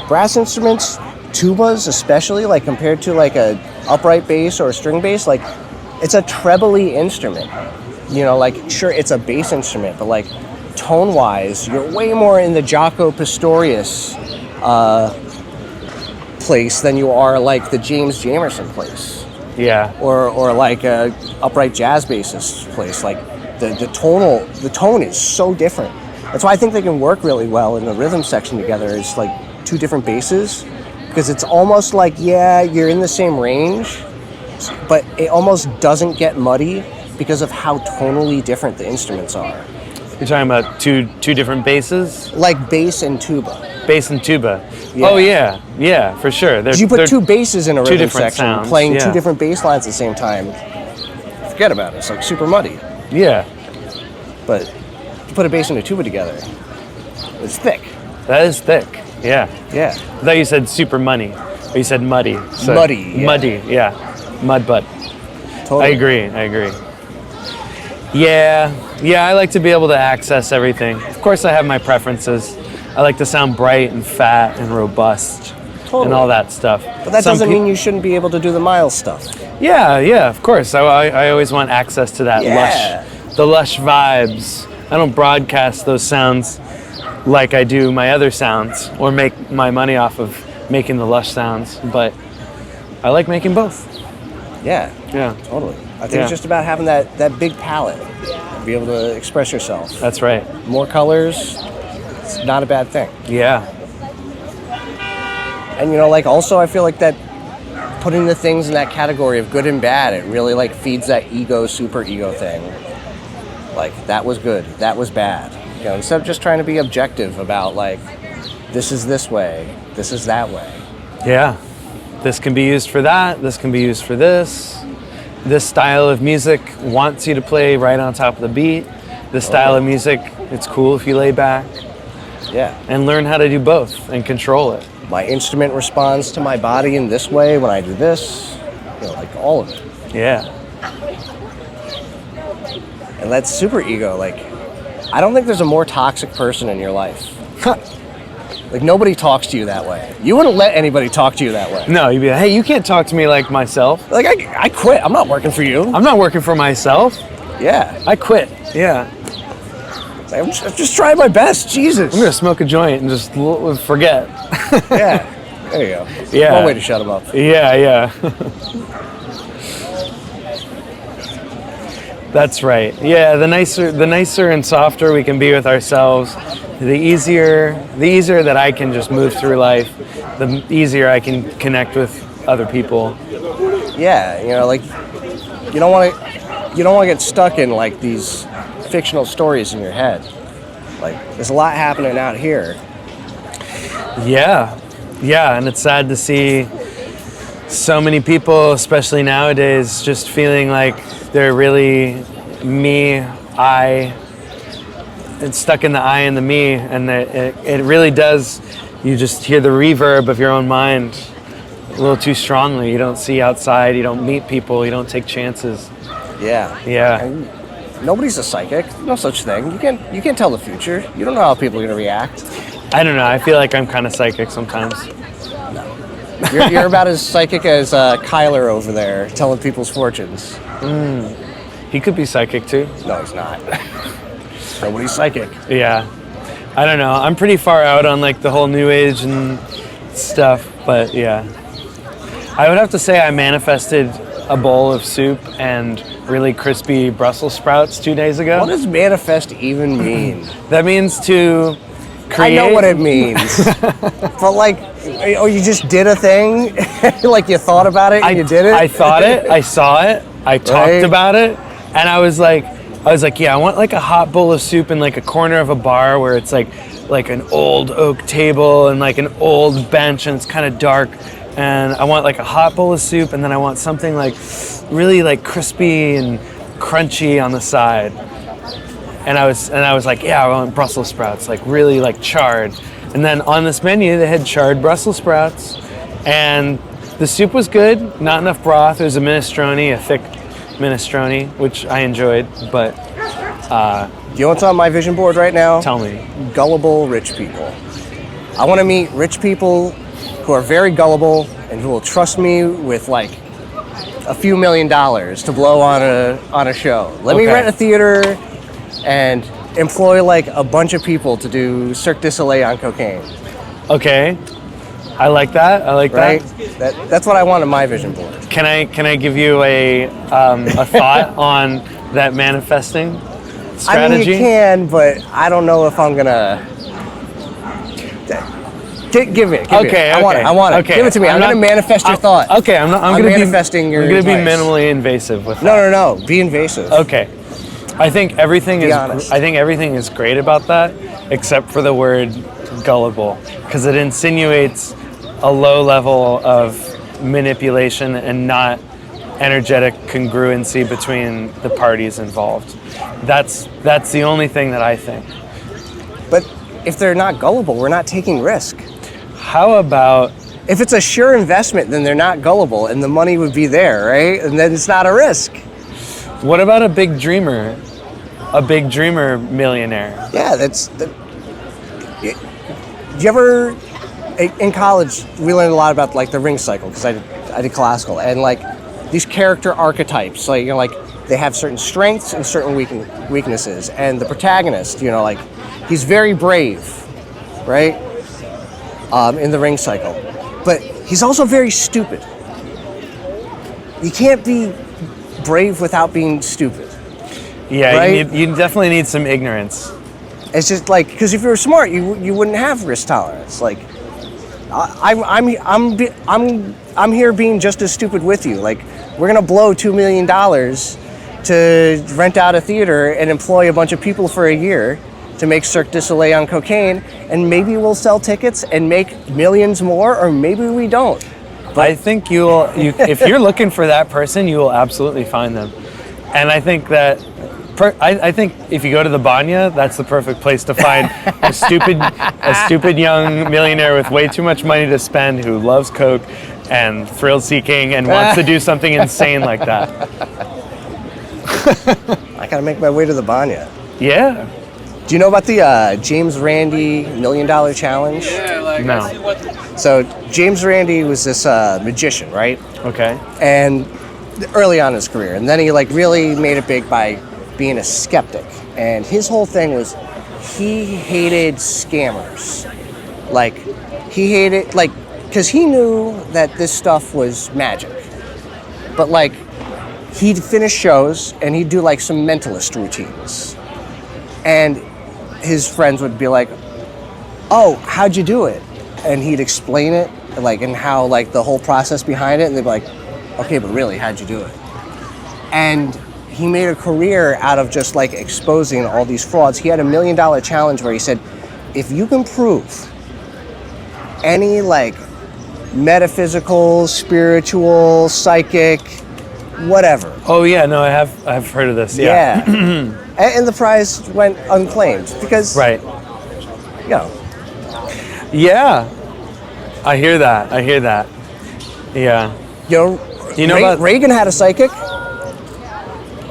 brass instruments, tubas especially, like compared to like a upright bass or a string bass, like it's a trebly instrument. You know, like, sure, it's a bass instrument, but like tone-wise, you're way more in the Jaco Pastorius place than you are like the James Jamerson place. Yeah. Or like a upright jazz bassist place. Like the tone is so different. That's why I think they can work really well in the rhythm section together. It's like two different basses, because it's almost like, yeah, you're in the same range, but it almost doesn't get muddy because of how tonally different the instruments are. You're talking about two different basses? Like bass and tuba. Bass and tuba. Yeah. Oh yeah, for sure. You put two basses in a rhythm section, sounds, playing two different bass lines at the same time, forget about it. It's like super muddy. Yeah. But you put a bass and a tuba together, it's thick. That is thick. Yeah. Yeah. I thought you said super money. Or you said muddy. So muddy. Yeah. Muddy, yeah. Mud butt. Totally. I agree. Yeah, I like to be able to access everything. Of course, I have my preferences. I like to sound bright and fat and robust and all that stuff. But that doesn't mean you shouldn't be able to do the mild stuff. Yeah, of course. I always want access to that lush vibes. I don't broadcast those sounds like I do my other sounds or make my money off of making the lush sounds, but I like making both. Yeah, totally. I think it's just about having that big palette, be able to express yourself. That's right. More colors, it's not a bad thing. Yeah. And, you know, like, also I feel like that putting the things in that category of good and bad, it really like feeds that super ego thing. Like, that was good, that was bad. You know, instead of just trying to be objective about like, this is this way, this is that way. Yeah. This can be used for that, this can be used for this. This style of music wants you to play right on top of the beat. This style of music, it's cool if you lay back. Yeah. And learn how to do both and control it. My instrument responds to my body in this way when I do this. You know, like all of it. Yeah. And that's super ego. Like, I don't think there's a more toxic person in your life. Like, nobody talks to you that way. You wouldn't let anybody talk to you that way. No, you'd be like, hey, you can't talk to me like myself. Like, I quit. I'm not working for you. I'm not working for myself. Yeah. I quit. Yeah. I'm just trying my best. Jesus. I'm going to smoke a joint and just forget. Yeah. There you go. Yeah. One way to shut them up. Yeah. That's right. Yeah, the nicer and softer we can be with ourselves, the easier that I can just move through life, the easier I can connect with other people. Yeah, you know, like, you don't want to get stuck in like these fictional stories in your head. Like, there's a lot happening out here. Yeah, and it's sad to see so many people, especially nowadays, just feeling like they're really me it's stuck in the I and the me, and it really does. You just hear the reverb of your own mind a little too strongly. You don't see outside. You don't meet people. You don't take chances. Yeah. Yeah. And nobody's a psychic. No such thing. You can't tell the future. You don't know how people are going to react. I don't know. I feel like I'm kind of psychic sometimes. You're about as psychic as Kyler over there telling people's fortunes. He could be psychic too. No, he's not. Nobody's psychic. Yeah. I don't know. I'm pretty far out on like the whole new age and stuff, but yeah. I would have to say I manifested a bowl of soup and really crispy Brussels sprouts 2 days ago. What does manifest even mean? That means to create. I know what it means. But like, oh, you just did a thing? Like you thought about it and you did it? I thought it, I saw it, I talked about it, and I was like, yeah, I want like a hot bowl of soup in like a corner of a bar where it's like an old oak table and like an old bench and it's kind of dark. And I want like a hot bowl of soup, and then I want something like really like crispy and crunchy on the side. And I was like, yeah, I want Brussels sprouts, like really like charred. And then on this menu, they had charred Brussels sprouts, and the soup was good, not enough broth. It was a minestrone, a thick minestrone, which I enjoyed, but... you know what's on my vision board right now? Tell me. Gullible rich people. I want to meet rich people who are very gullible and who will trust me with like a few $1 million to blow on a show. Let me rent a theater and employ like a bunch of people to do Cirque du Soleil on cocaine. Okay. I like that. I like right? that. That's what I want on my vision board. Can I give you a thought on that manifesting strategy? I mean, you can, but I don't know if I'm gonna. Give it. Okay. I want it. Okay. Give it to me. I'm gonna manifest your thought. Okay. I'm gonna manifesting your. I'm gonna advice. be minimally invasive with that. No. Be invasive. Okay. I think everything Be honest. is great about that, except for the word gullible, because it insinuates a low level of manipulation and not energetic congruency between the parties involved. That's the only thing that I think. But if they're not gullible, we're not taking risk. How about... If it's a sure investment, then they're not gullible and the money would be there, right? And then it's not a risk. What about a big dreamer? A big dreamer millionaire? Yeah, did you ever... In college, we learned a lot about like the ring cycle because I did classical, and like these character archetypes, like like they have certain strengths and certain weaknesses. And the protagonist, like he's very brave, right? In the ring cycle, but he's also very stupid. You can't be brave without being stupid. Yeah, right? you definitely need some ignorance. It's just like, because if you were smart, you wouldn't have risk tolerance. Like. I'm here being just as stupid with you. Like, we're gonna blow $2 million to rent out a theater and employ a bunch of people for a year to make Cirque du Soleil on cocaine, and maybe we'll sell tickets and make millions more, or maybe we don't. But I think if you're looking for that person, you will absolutely find them. And I think that. I think if you go to the Banya, that's the perfect place to find a stupid young millionaire with way too much money to spend who loves coke and thrill-seeking and wants to do something insane like that. I gotta make my way to the Banya. Yeah. Do you know about the James Randi $1 Million Challenge? No. So James Randi was this magician, right? Okay. And early on in his career, and then he like really made it big by being a skeptic. And his whole thing was he hated scammers. Like, he hated, like, because he knew that this stuff was magic. But like, he'd finish shows and he'd do like some mentalist routines. And his friends would be like, oh, how'd you do it? And he'd explain it, like, and how like the whole process behind it. And they'd be like, okay, but really, how'd you do it? And he made a career out of just like exposing all these frauds. He had $1 million challenge where he said, if you can prove any like metaphysical, spiritual, psychic, whatever. Oh yeah, no, I've heard of this. Yeah. and the prize went unclaimed because, Right. you know, Yeah. I hear that. Yeah. you know about Reagan had a psychic.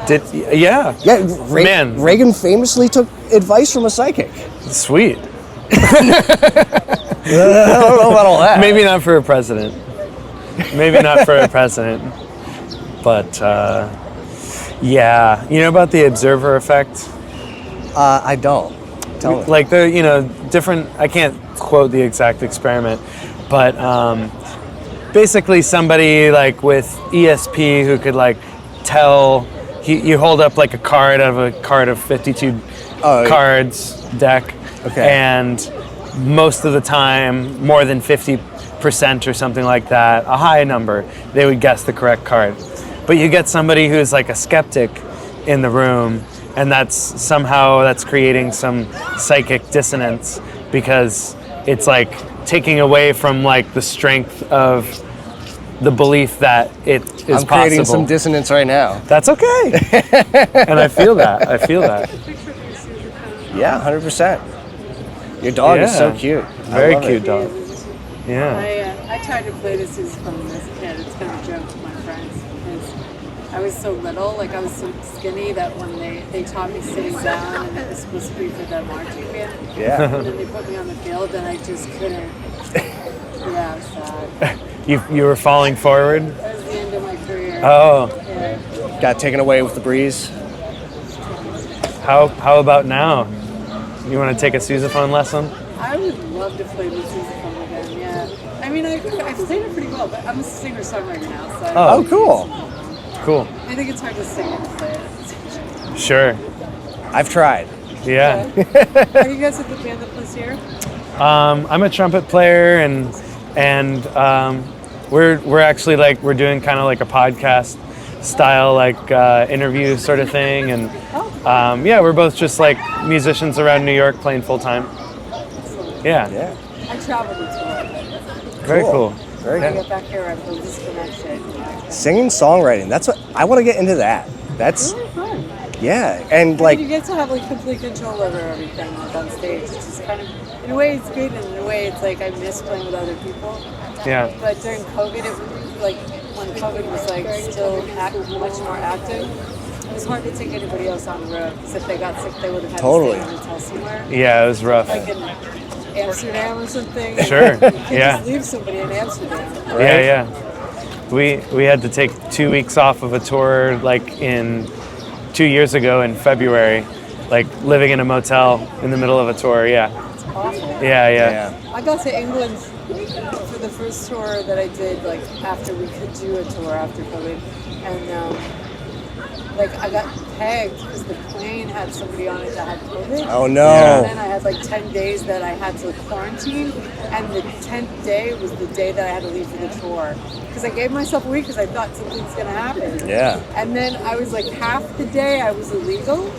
Yeah. Yeah, Man. Reagan famously took advice from a psychic. Sweet. I don't know about all that. Maybe not for a president. But yeah. You know about the observer effect? I don't. Tell me. Like different, I can't quote the exact experiment, but basically somebody like with ESP who could like tell, you hold up like a card out of a card of 52 cards deck, Okay. and most of the time, more than 50% or something like that, a high number, they would guess the correct card. But you get somebody who's like a skeptic in the room, and that's creating some psychic dissonance, because it's like taking away from like the strength of the belief that it is possible. I'm creating some dissonance right now. That's okay. And I feel that. Yeah, 100%. Your dog is so Yeah. cute. Very I love cute it. dog. Yeah. I tried to play this sousaphone as a kid. It's kind of a joke with my friends because I was so little, like I was so skinny that when they taught me sitting down and it was supposed to be for the marching band. Yeah. And then they put me on the field and I just couldn't. Yeah, it was sad. You were falling forward? That was the end of my career. Oh. Yeah. Got taken away with the breeze. How about now? You want to take a sousaphone lesson? I would love to play the sousaphone again, yeah. I mean, I've played it pretty well, but I'm a singer-songwriter now, so Oh, cool. Cool. I think it's hard to sing and play it. Sure. I've tried. Yeah. Are you guys at the band that plays here? I'm a trumpet player, and we're actually like, we're doing kind of like a podcast style like interview sort of thing, and yeah, we're both just like musicians around New York playing full time. Yeah. Yeah. I traveled to tour. Very cool. Very I cool. get back here, I feel disconnected. Singing, songwriting. That's what I want to get into. That's Really fun. yeah, and Like, like you get to have like complete control over everything like on stage. It's just kind of, in a way, it's good, and in a way, it's like I miss playing with other people. Yeah. But during COVID, it was like when COVID was like still much more active. It was hard to take anybody else on the road because if they got sick, they would have had Totally. to stay in a hotel somewhere, Yeah, it was rough. like in Amsterdam or something. Sure. You can't Yeah. just leave somebody in Amsterdam. Yeah. We had to take 2 weeks off of a tour like 2 years ago in February, like living in a motel in the middle of a tour. Yeah. It's awful. Yeah. I got to England for the first tour that I did, like after we could do a tour after COVID, and like I got pegged because the plane had somebody on it that had COVID. oh no. And then I had like 10 days that I had to quarantine, and the 10th day was the day that I had to leave for the tour. Because I gave myself a week because I thought something's gonna happen. Yeah. And then I was like half the day I was illegal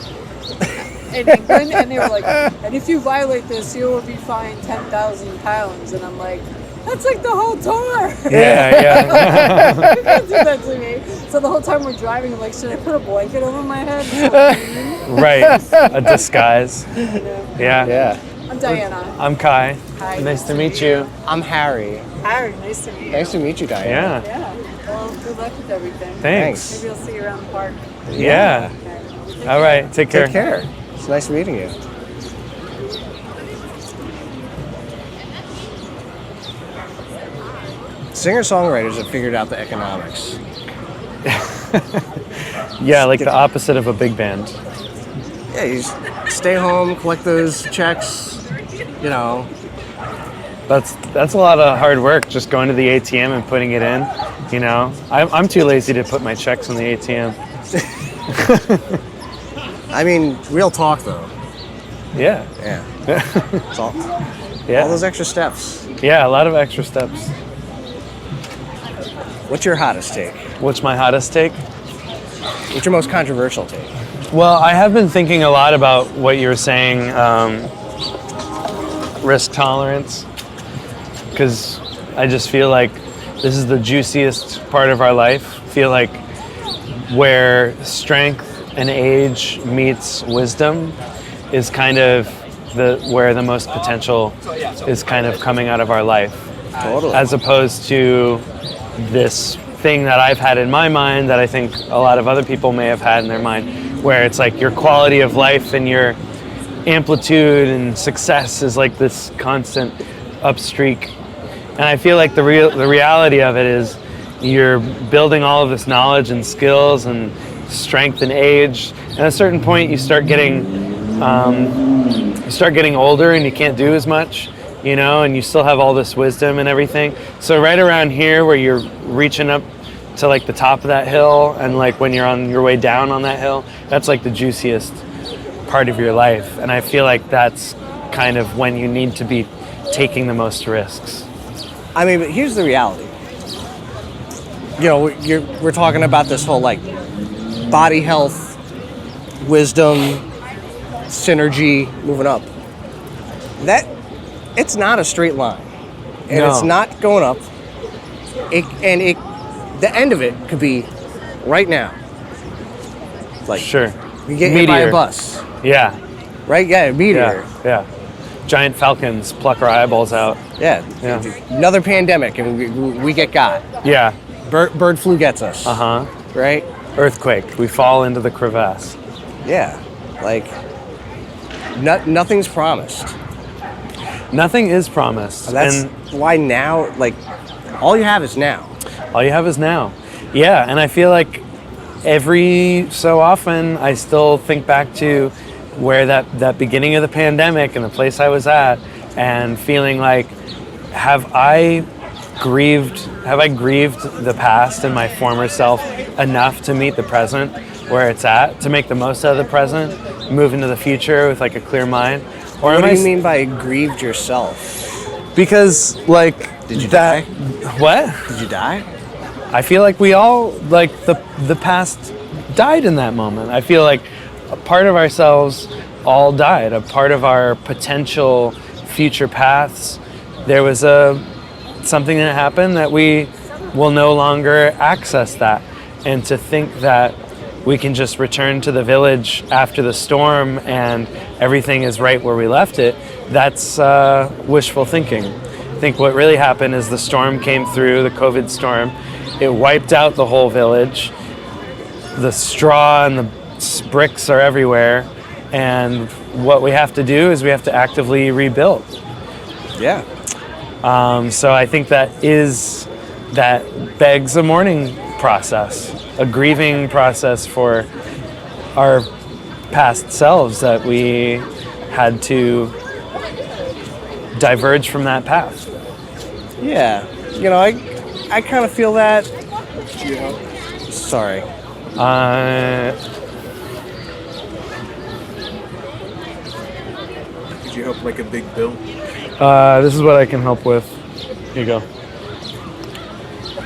in England, and they were like, and if you violate this, you will be fined £10,000. And I'm like, that's like the whole tour. Yeah. You can't do that to me. So the whole time we're driving, I'm like, should I put a blanket over my head? Right. A disguise. Yeah. Yeah. I'm Diana. I'm Kai. Hi. Nice to meet you. I'm Harry. Harry, nice to meet you. Nice to meet you, Diane. Yeah. Yeah. Well, good luck with everything. Thanks. Maybe I'll see you around the park. Yeah. Okay. All right. Take care. Take care. It's nice meeting you. Singer-songwriters have figured out the economics. Yeah, like the opposite of a big band. Yeah, you just stay home, collect those checks, you know. That's a lot of hard work, just going to the ATM and putting it in. You know, I'm too lazy to put my checks in the ATM. I mean, real talk though. Yeah. Yeah. It's all Yeah. those extra steps. Yeah, a lot of extra steps. What's your hottest take? What's my hottest take? What's your most controversial take? Well, I have been thinking a lot about what you were saying, risk tolerance, because I just feel like this is the juiciest part of our life. I feel like where strength and age meets wisdom is kind of where the most potential is kind of coming out of our life. Totally. As opposed to this thing that I've had in my mind that I think a lot of other people may have had in their mind, where it's like your quality of life and your amplitude and success is like this constant upstreak. And I feel like the reality of it is you're building all of this knowledge and skills and strength and age. And at a certain point, you start getting older and you can't do as much, you know, and you still have all this wisdom and everything. So right around here where you're reaching up to like the top of that hill, and like when you're on your way down on that hill, that's like the juiciest part of your life. And I feel like that's kind of when you need to be taking the most risks. I mean, but here's the reality. You know, we're talking about this whole like body health, wisdom, synergy, moving up. That it's not a straight line, and No. it's not going up. The end of it could be right now. Like Sure. you get hit by a Meteor. bus, Yeah. right? Yeah, a meteor. Yeah. Giant falcons pluck our eyeballs out. Yeah. Yeah. Another pandemic, and we get got. Yeah. Bird flu gets us. Uh-huh. Right? Earthquake. We fall into the crevasse. Yeah. Like nothing's promised. Nothing is promised. That's And why now, like, all you have is now. all you have is now. Yeah, and I feel like every so often I still think back to where that beginning of the pandemic and the place I was at, and feeling like, have I grieved the past and my former self enough to meet the present where it's at, to make the most out of the present, move into the future with like a clear mind? Or What am do I you mean by grieved yourself? Because like Did you that, die? What? Did you die? I feel like we all, like the past died in that moment. I feel like a part of ourselves all died, a part of our potential future paths. There was something that happened that we will no longer access that. And to think that we can just return to the village after the storm and everything is right where we left it, that's wishful thinking. I think what really happened is the storm came through, the COVID storm. It wiped out the whole village. The straw and the bricks are everywhere. And what we have to do is we have to actively rebuild. Yeah. So I think that begs a mourning process, a grieving process for our past selves that we had to diverge from that path. Yeah. You know, I kind of feel that. Sorry. Could you help like a big bill? This is what I can help with. Here you go.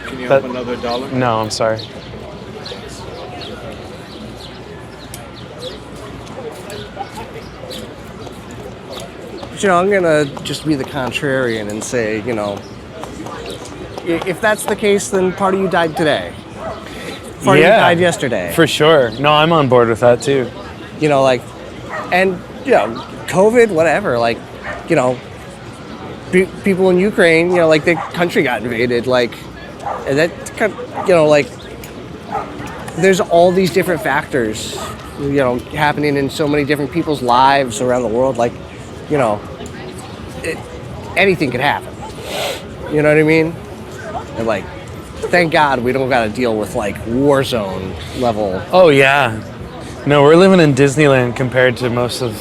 Can you That- help another dollar? No, I'm sorry. But, you know, I'm gonna just be the contrarian and say, you know, if that's the case, then part of you died today. Part of you died yesterday. For sure. No, I'm on board with that too. You know, like, and, you know, COVID, whatever, like, you know, people in Ukraine, you know, like, the country got invaded, like, and that, you know, like, there's all these different factors, you know, happening in so many different people's lives around the world, like, you know, anything could happen. You know what I mean? And, like, thank God we don't got to deal with, like, war zone level. Oh yeah. No, we're living in Disneyland compared to most of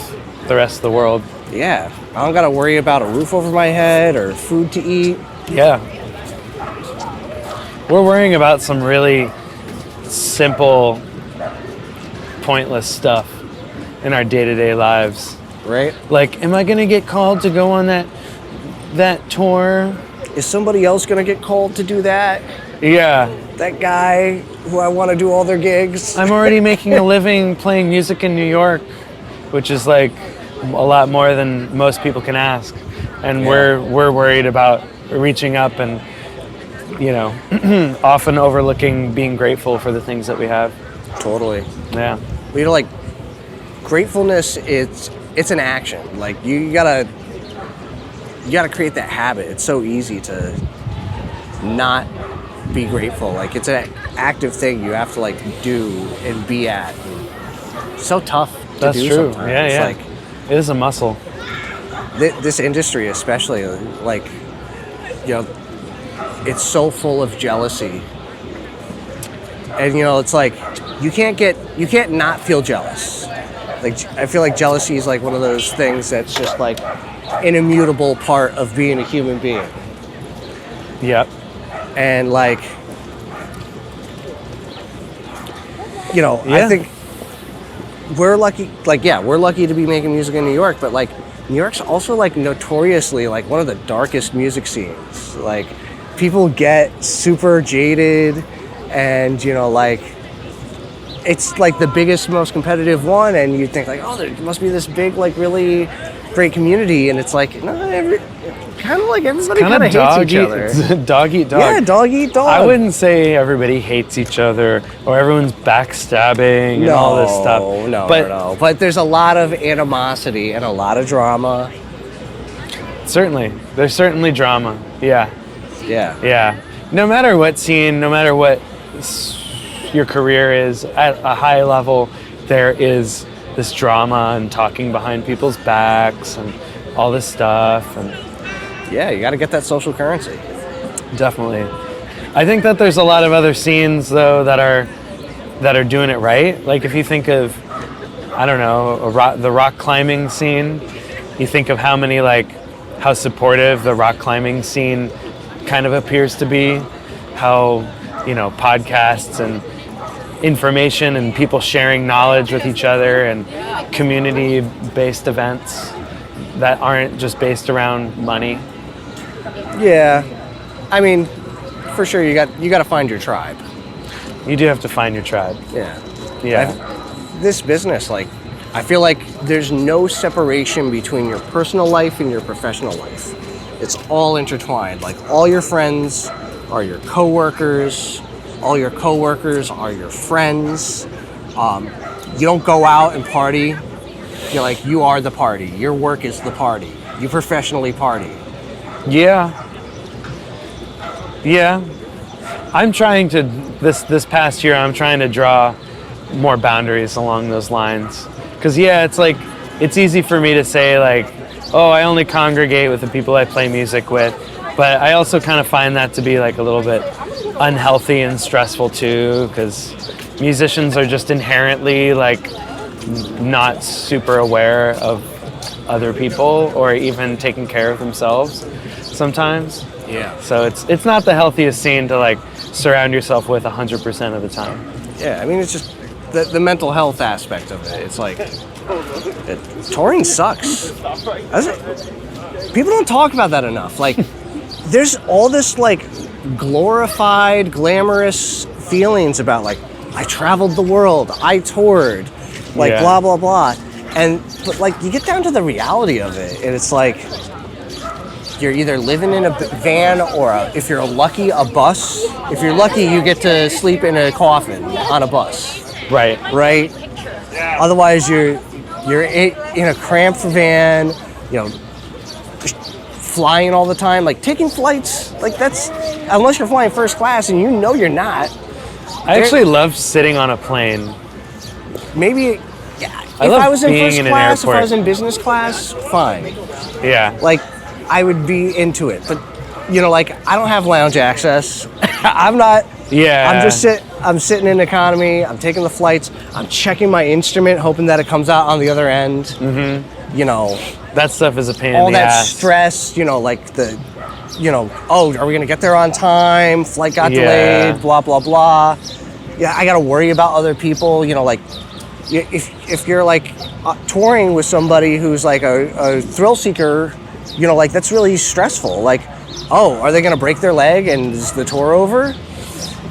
the rest of the world. Yeah, I don't got to worry about a roof over my head or food to eat. Yeah. We're worrying about some really simple, pointless stuff in our day-to-day lives. Right? Like, am I gonna get called to go on that tour? Is somebody else going to get called to do that? Yeah. That guy who I want to do all their gigs? I'm already making a living playing music in New York, which is like a lot more than most people can ask. And we're worried about reaching up and, you know, often overlooking being grateful for the things that we have. Totally. Yeah. You know, like gratefulness, it's an action. Like you gotta create that habit. It's so easy to not be grateful. Like it's an active thing you have to like do and be at. It's so tough to That's do true. sometimes. Yeah, yeah. Like, it is a muscle. this industry especially, like, you know, it's so full of jealousy. And you know, it's like you can't not feel jealous. Like I feel like jealousy is like one of those things that's just like an immutable part of being a human being. Yep. And like, you know, Yeah. I think we're lucky. Like, yeah, we're lucky to be making music in New York, but like New York's also like notoriously like one of the darkest music scenes. Like people get super jaded, and you know, like it's like the biggest, most competitive one, and you think like, oh, there must be this big, like really great community, and it's like, no, kind of like everybody kind of hates each other. Dog eat dog. Yeah, dog eat dog. I wouldn't say everybody hates each other or everyone's backstabbing and all this stuff. No. But there's a lot of animosity and a lot of drama. Certainly. There's certainly drama. Yeah. Yeah. Yeah. No matter what scene, no matter what your career is, at a high level, there is this drama and talking behind people's backs and all this stuff. And Yeah, you got to get that social currency. definitely. I think that there's a lot of other scenes though that are doing it right. Like if you think of, I don't know, the rock climbing scene, you think of how supportive the rock climbing scene kind of appears to be, how, you know, podcasts and information and people sharing knowledge with each other and community-based events that aren't just based around money. Yeah, I mean, for sure, you got to find your tribe. You do have to find your tribe. Yeah. Yeah. This business, like, I feel like there's no separation between your personal life and your professional life. It's all intertwined. Like, all your friends are your coworkers. All your coworkers are your friends. You don't go out and party. You're like, you are the party. Your work is the party. You professionally party. Yeah. Yeah. I'm trying to, this past year, I'm trying to draw more boundaries along those lines. Because, yeah, it's like, it's easy for me to say, like, oh, I only congregate with the people I play music with. But I also kind of find that to be, like, a little bit unhealthy and stressful, too, because musicians are just inherently, like, not super aware of other people or even taking care of themselves sometimes. Yeah. So it's not the healthiest scene to like surround yourself with 100% of the time. Yeah, I mean, it's just the mental health aspect of it. It's like, touring sucks. People don't talk about that enough. Like, there's all this like glorified, glamorous feelings about like, I traveled the world, I toured, like blah, blah, blah. But like, you get down to the reality of it, and it's like, you're either living in a van or, if you're lucky, a bus. If you're lucky, you get to sleep in a coffin on a bus. Right. Right? Otherwise, you're in a cramped van, you know, flying all the time. Like, taking flights, like that's, unless you're flying first class, and you know you're not. I actually love sitting on a plane. Maybe, yeah. If love I was in being first in an class, if I airport. was in business class, fine. Yeah. Like, I would be into it. But, you know, like, I don't have lounge access. I'm not. Yeah. I'm sitting in economy. I'm taking the flights. I'm checking my instrument, hoping that it comes out on the other end. Mm-hmm. You know. That stuff is a pain all in the that ass. stress, you know, like oh, are we going to get there on time? Flight got Yeah. delayed, blah, blah, blah. Yeah, I got to worry about other people, you know, like, if you're like touring with somebody who's like a thrill seeker, you know, like that's really stressful. Like, oh, are they gonna break their leg and is the tour over?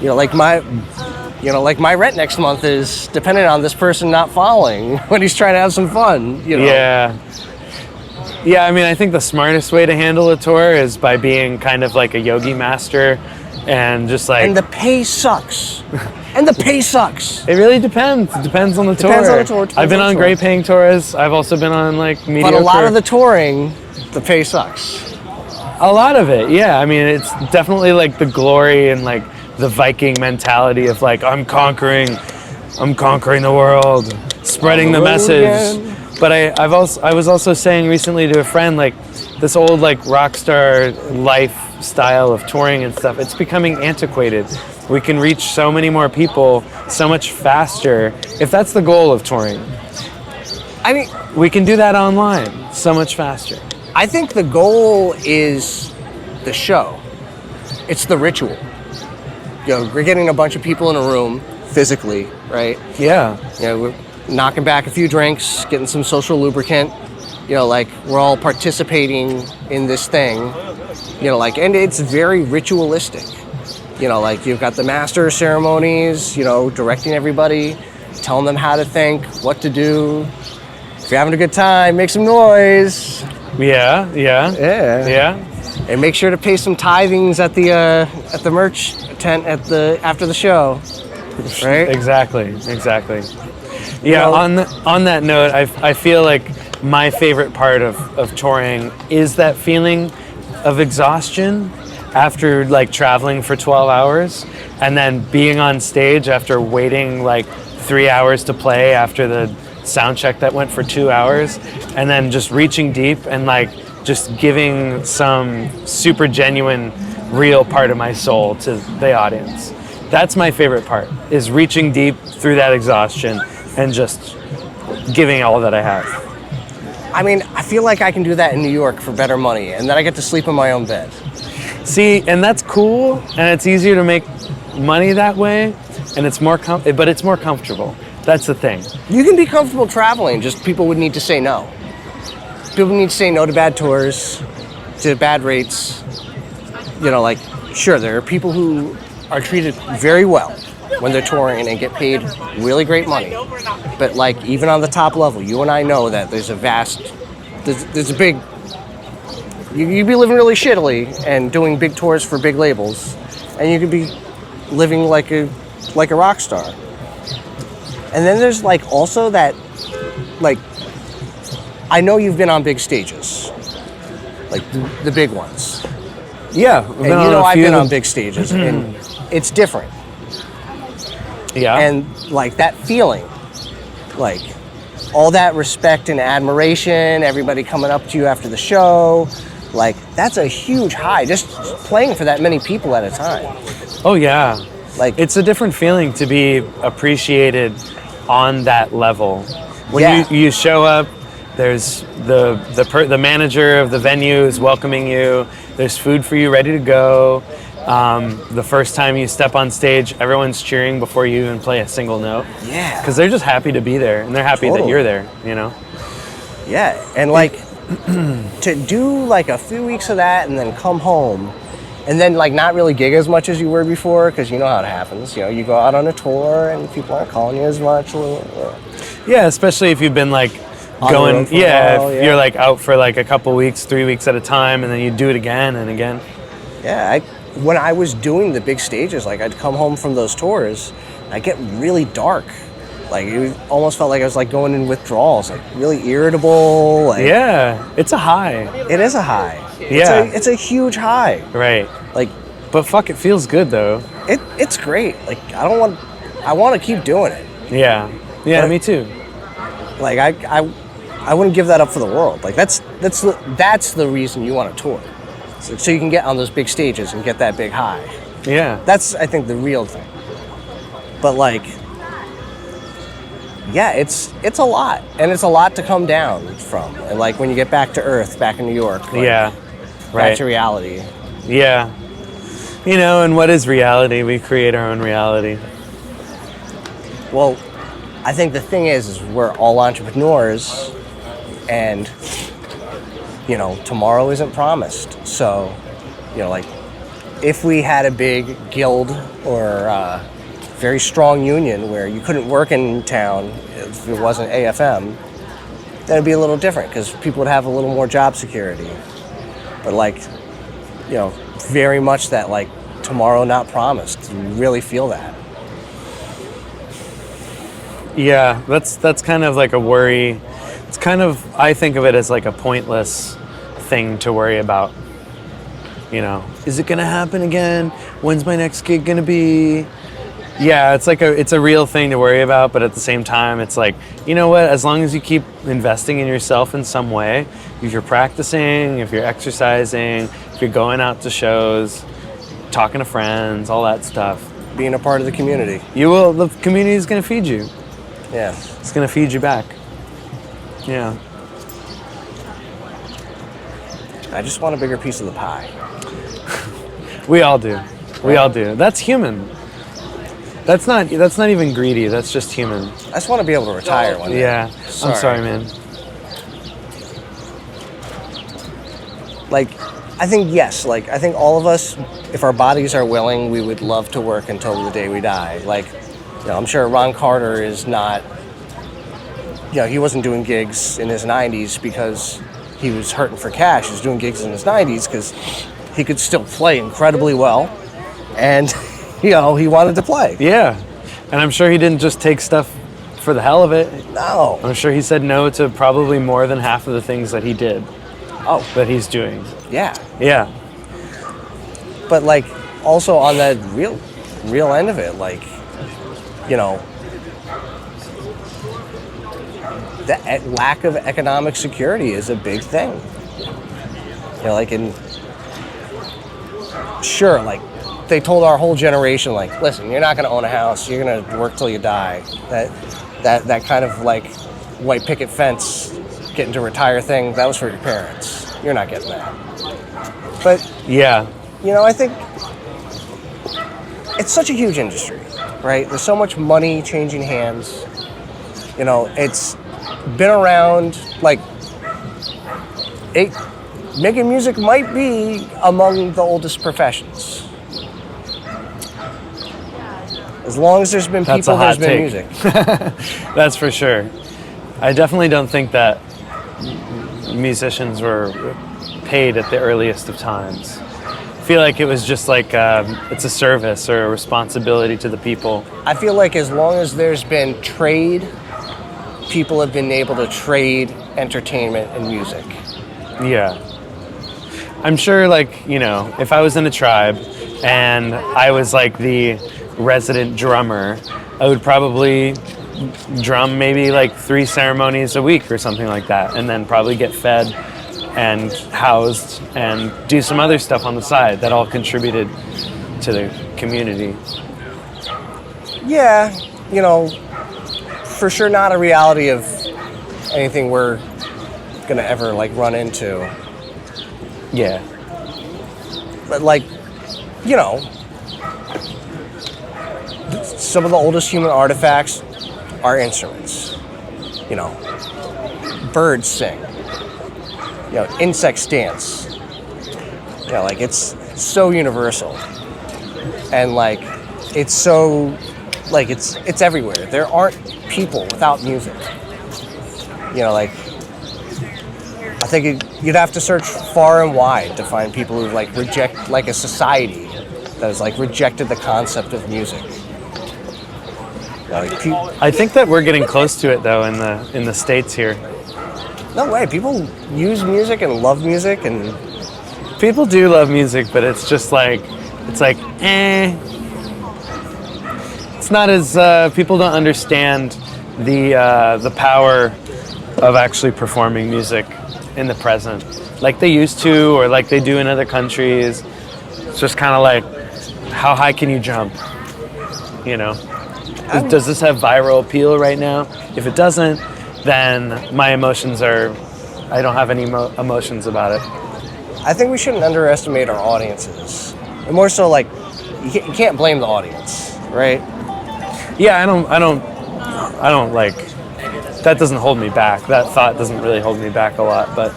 You know, like my rent next month is dependent on this person not following when he's trying to have some fun. You know? Yeah. Yeah, I mean, I think the smartest way to handle a tour is by being kind of like a yogi master and just like And the pay sucks. And the pay sucks. it really depends. It depends on the tour. Depends on the tour, depends I've been on the on tour. great paying tours. I've also been on like mediocre. But a lot of the touring, the pay sucks. A lot of it, yeah. I mean, it's definitely like the glory and like the Viking mentality of like I'm conquering the world, spreading the road message. again. But I was also saying recently to a friend, like this old like rock star lifestyle of touring and stuff, it's becoming antiquated. We can reach so many more people so much faster if that's the goal of touring. I mean, We can do that online so much faster. I think the goal is the show. It's the ritual. You know, we're getting a bunch of people in a room physically, right? Yeah. You know, we're knocking back a few drinks, getting some social lubricant. You know, like we're all participating in this thing. You know, like, and it's very ritualistic. You know, like you've got the master ceremonies, you know, directing everybody, telling them how to think, what to do. If you're having a good time, make some noise. Yeah. And make sure to pay some tithings at the merch tent after the show, right? Exactly. Yeah. You know, On that note, I feel like my favorite part of touring is that feeling of exhaustion after like traveling for 12 hours and then being on stage after waiting like 3 hours to play after the sound check that went for 2 hours, and then just reaching deep and like just giving some super genuine real part of my soul to the audience. That's my favorite part, is reaching deep through that exhaustion and just giving all that I have. I mean, I feel like I can do that in New York for better money, and then I get to sleep in my own bed. See, and that's cool, and it's easier to make money that way, and it's more but it's more comfortable. That's the thing. You can be comfortable traveling, just people would need to say no. People need to say no to bad tours, to bad rates. You know, like, sure, there are people who are treated very well when they're touring and get paid really great money. But like, even on the top level, you and I know that there's a big, you'd be living really shittily and doing big tours for big labels, and you could be living like a rock star. And then there's like also that, like, I know you've been on big stages, like the big ones. Yeah, And you know I've been on big stages, and it's different. Yeah. And like that feeling, like all that respect and admiration, everybody coming up to you after the show, like that's a huge high, just playing for that many people at a time. Oh yeah. Like, It's a different feeling to be appreciated on that level. When Yeah. you show up, there's the manager of the venue is welcoming you. There's food for you ready to go. The first time you step on stage, everyone's cheering before you even play a single note. Yeah. Because they're just happy to be there, and they're happy that Totally. you're there, you know? Yeah, and like to do like a few weeks of that and then come home and then like not really gig as much as you were before, because you know how it happens. You know, you go out on a tour and people aren't calling you as much. Yeah, especially if you've been like On the going, road for a yeah, while, if yeah. you're like out for like a couple weeks, 3 weeks at a time, and then you do it again and again. Yeah, when I was doing the big stages, like I'd come home from those tours, I'd get really dark. Like it almost felt like I was like going in withdrawals, like really irritable. Like, Yeah, it's a high. it is a high. Yeah. It's a huge high. Right. Like But fuck, it feels good though. it's great. Like I want to keep doing it. Yeah. Yeah, But- me too. Like I wouldn't give that up for the world. Like that's the reason you want to tour, so you can get on those big stages and get that big high. Yeah. That's, I think, the real thing. But like, yeah, it's a lot, and it's a lot to come down from. And like when you get back to earth, back in New York, like, Yeah. back Right. to reality. Yeah. You know, and what is reality? We create our own reality. Well, I think the thing is we're all entrepreneurs, and you know, tomorrow isn't promised. So, you know, like if we had a big guild or very strong union where you couldn't work in town if it wasn't AFM, then it'd be a little different because people would have a little more job security. But like, you know, very much that like tomorrow not promised. You really feel that. Yeah, that's kind of like a worry. It's kind of, I think of it as like a pointless thing to worry about. You know, is it gonna happen again? When's my next gig gonna be? Yeah, it's a real thing to worry about, but at the same time, it's like, you know what? As long as you keep investing in yourself in some way, if you're practicing, if you're exercising, if you're going out to shows, talking to friends, all that stuff, Being a part of the community. the community is gonna feed you. Yeah. It's gonna feed you back. Yeah. I just want a bigger piece of the pie. We all do. We all do. That's human. That's not even greedy. That's just human. I just want to be able to retire one day. Yeah. I'm sorry, man. Like, I think, yes, like, I think all of us, if our bodies are willing, we would love to work until the day we die. Like, you know, I'm sure Ron Carter is not, you know, he wasn't doing gigs in his 90s because he was hurting for cash. He was doing gigs in his 90s because he could still play incredibly well, and, you know, he wanted to play. Yeah. And I'm sure he didn't just take stuff for the hell of it. No. I'm sure he said no to probably more than half of the things that he did, that he's doing. Yeah. Yeah. But, like, also on that real end of it, like, you know, the lack of economic security is a big thing. You know, like, sure, like, they told our whole generation, like, listen, you're not going to own a house, you're going to work till you die. That kind of, like, white picket fence, getting to retire thing, that was for your parents. You're not getting that. But, yeah, you know, I think it's such a huge industry, right? There's so much money changing hands. You know, it's been around, like, making music might be among the oldest professions. As long as there's been people, there's been music. That's for sure. I definitely don't think that musicians were paid at the earliest of times. I feel like it was just like it's a service or a responsibility to the people. I feel like as long as there's been trade, people have been able to trade entertainment and music. Yeah. I'm sure, like, you know, if I was in a tribe and I was like the resident drummer, I would probably drum maybe like 3 ceremonies a week or something like that, and then probably get fed and housed and do some other stuff on the side that all contributed to the community. Yeah, you know, for sure not a reality of anything we're gonna ever, like, run into. Yeah. But, like, you know, some of the oldest human artifacts are instruments. You know, birds sing. You know, insects dance. You know, like, it's so universal. And, like, it's so, like, it's everywhere. There aren't people without music. You know, like, I think you'd have to search far and wide to find people who, like, reject, like, a society that has, like, rejected the concept of music. You know, like, I think that we're getting close to it though in the States here. no way, people use music and love music, and People do love music, but it's just like, it's like, eh. It's not as, people don't understand the power of actually performing music in the present, like they used to, or like they do in other countries. It's just kind of like, how high can you jump? You know, does this have viral appeal right now? If it doesn't, then my emotions are, I don't have any emotions about it. I think we shouldn't underestimate our audiences. And more so, like, you can't blame the audience, right? Yeah, I don't like, that doesn't hold me back. That thought doesn't really hold me back a lot, but.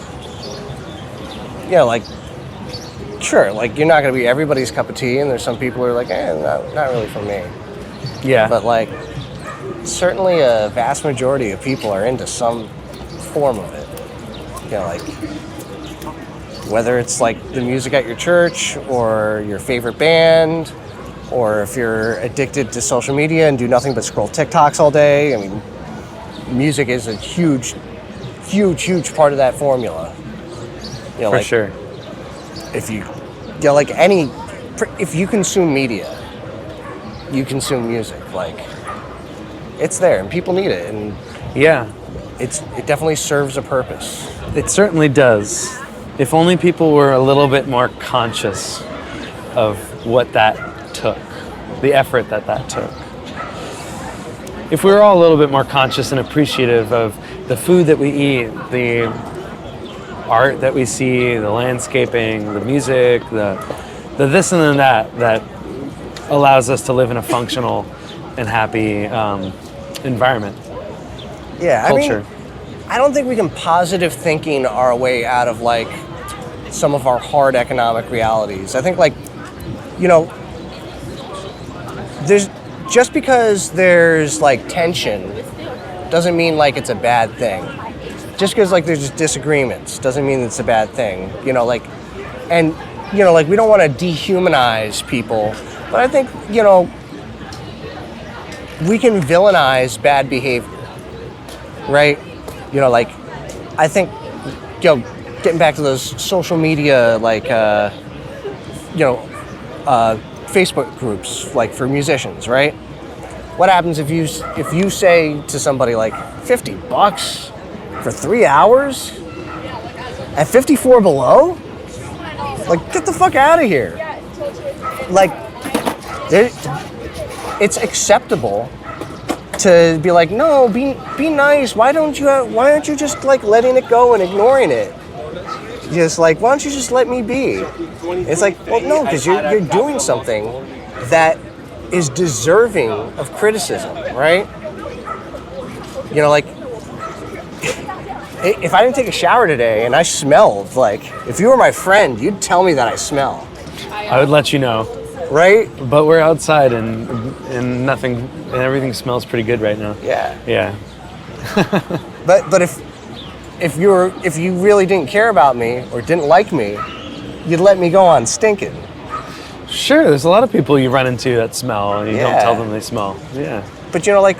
You know, like, sure, like, you're not going to be everybody's cup of tea, and there's some people who are like, not really for me. Yeah. But, like, certainly a vast majority of people are into some form of it. You know, like, Whether it's like the music at your church or your favorite band, or if you're addicted to social media and do nothing but scroll TikToks all day. I mean, music is a huge part of that formula. You know, For like, sure. if you if you consume media, you consume music. Like, it's there and people need it, and Yeah, it definitely serves a purpose. it certainly does. If only people were a little bit more conscious of what that took, the effort that took. If we were all a little bit more conscious and appreciative of the food that we eat, the art that we see, the landscaping, the music, the this and the that allows us to live in a functional and happy environment. Yeah, Culture. I mean, I don't think we can positive thinking our way out of like some of our hard economic realities. I think, like, you know, there's just because there's like tension doesn't mean like it's a bad thing. Just because like there's disagreements doesn't mean it's a bad thing. You know, like, and you know, like, we don't want to dehumanize people, but I think, you know, we can villainize bad behavior, right? You know, like, I think, you know, getting back to those social media, like, Facebook groups, like, for musicians, right? What happens if you say to somebody like $50 for 3 hours at 54 below? Like, get the fuck out of here. Like, it's acceptable to be like, no, be nice. Why aren't you just like letting it go and ignoring it? Just like, why don't you just let me be? It's like, well, no, because you're doing something that is deserving of criticism, right? You know, like, if I didn't take a shower today and I smelled, like, if you were my friend, you'd tell me that I smell, I would let you know. right? But we're outside and everything smells pretty good right now. Yeah. Yeah. But if you really didn't care about me or didn't like me, you'd let me go on stinking. Sure, there's a lot of people you run into that smell and you don't Yeah. tell them they smell. Yeah. But, you know, like,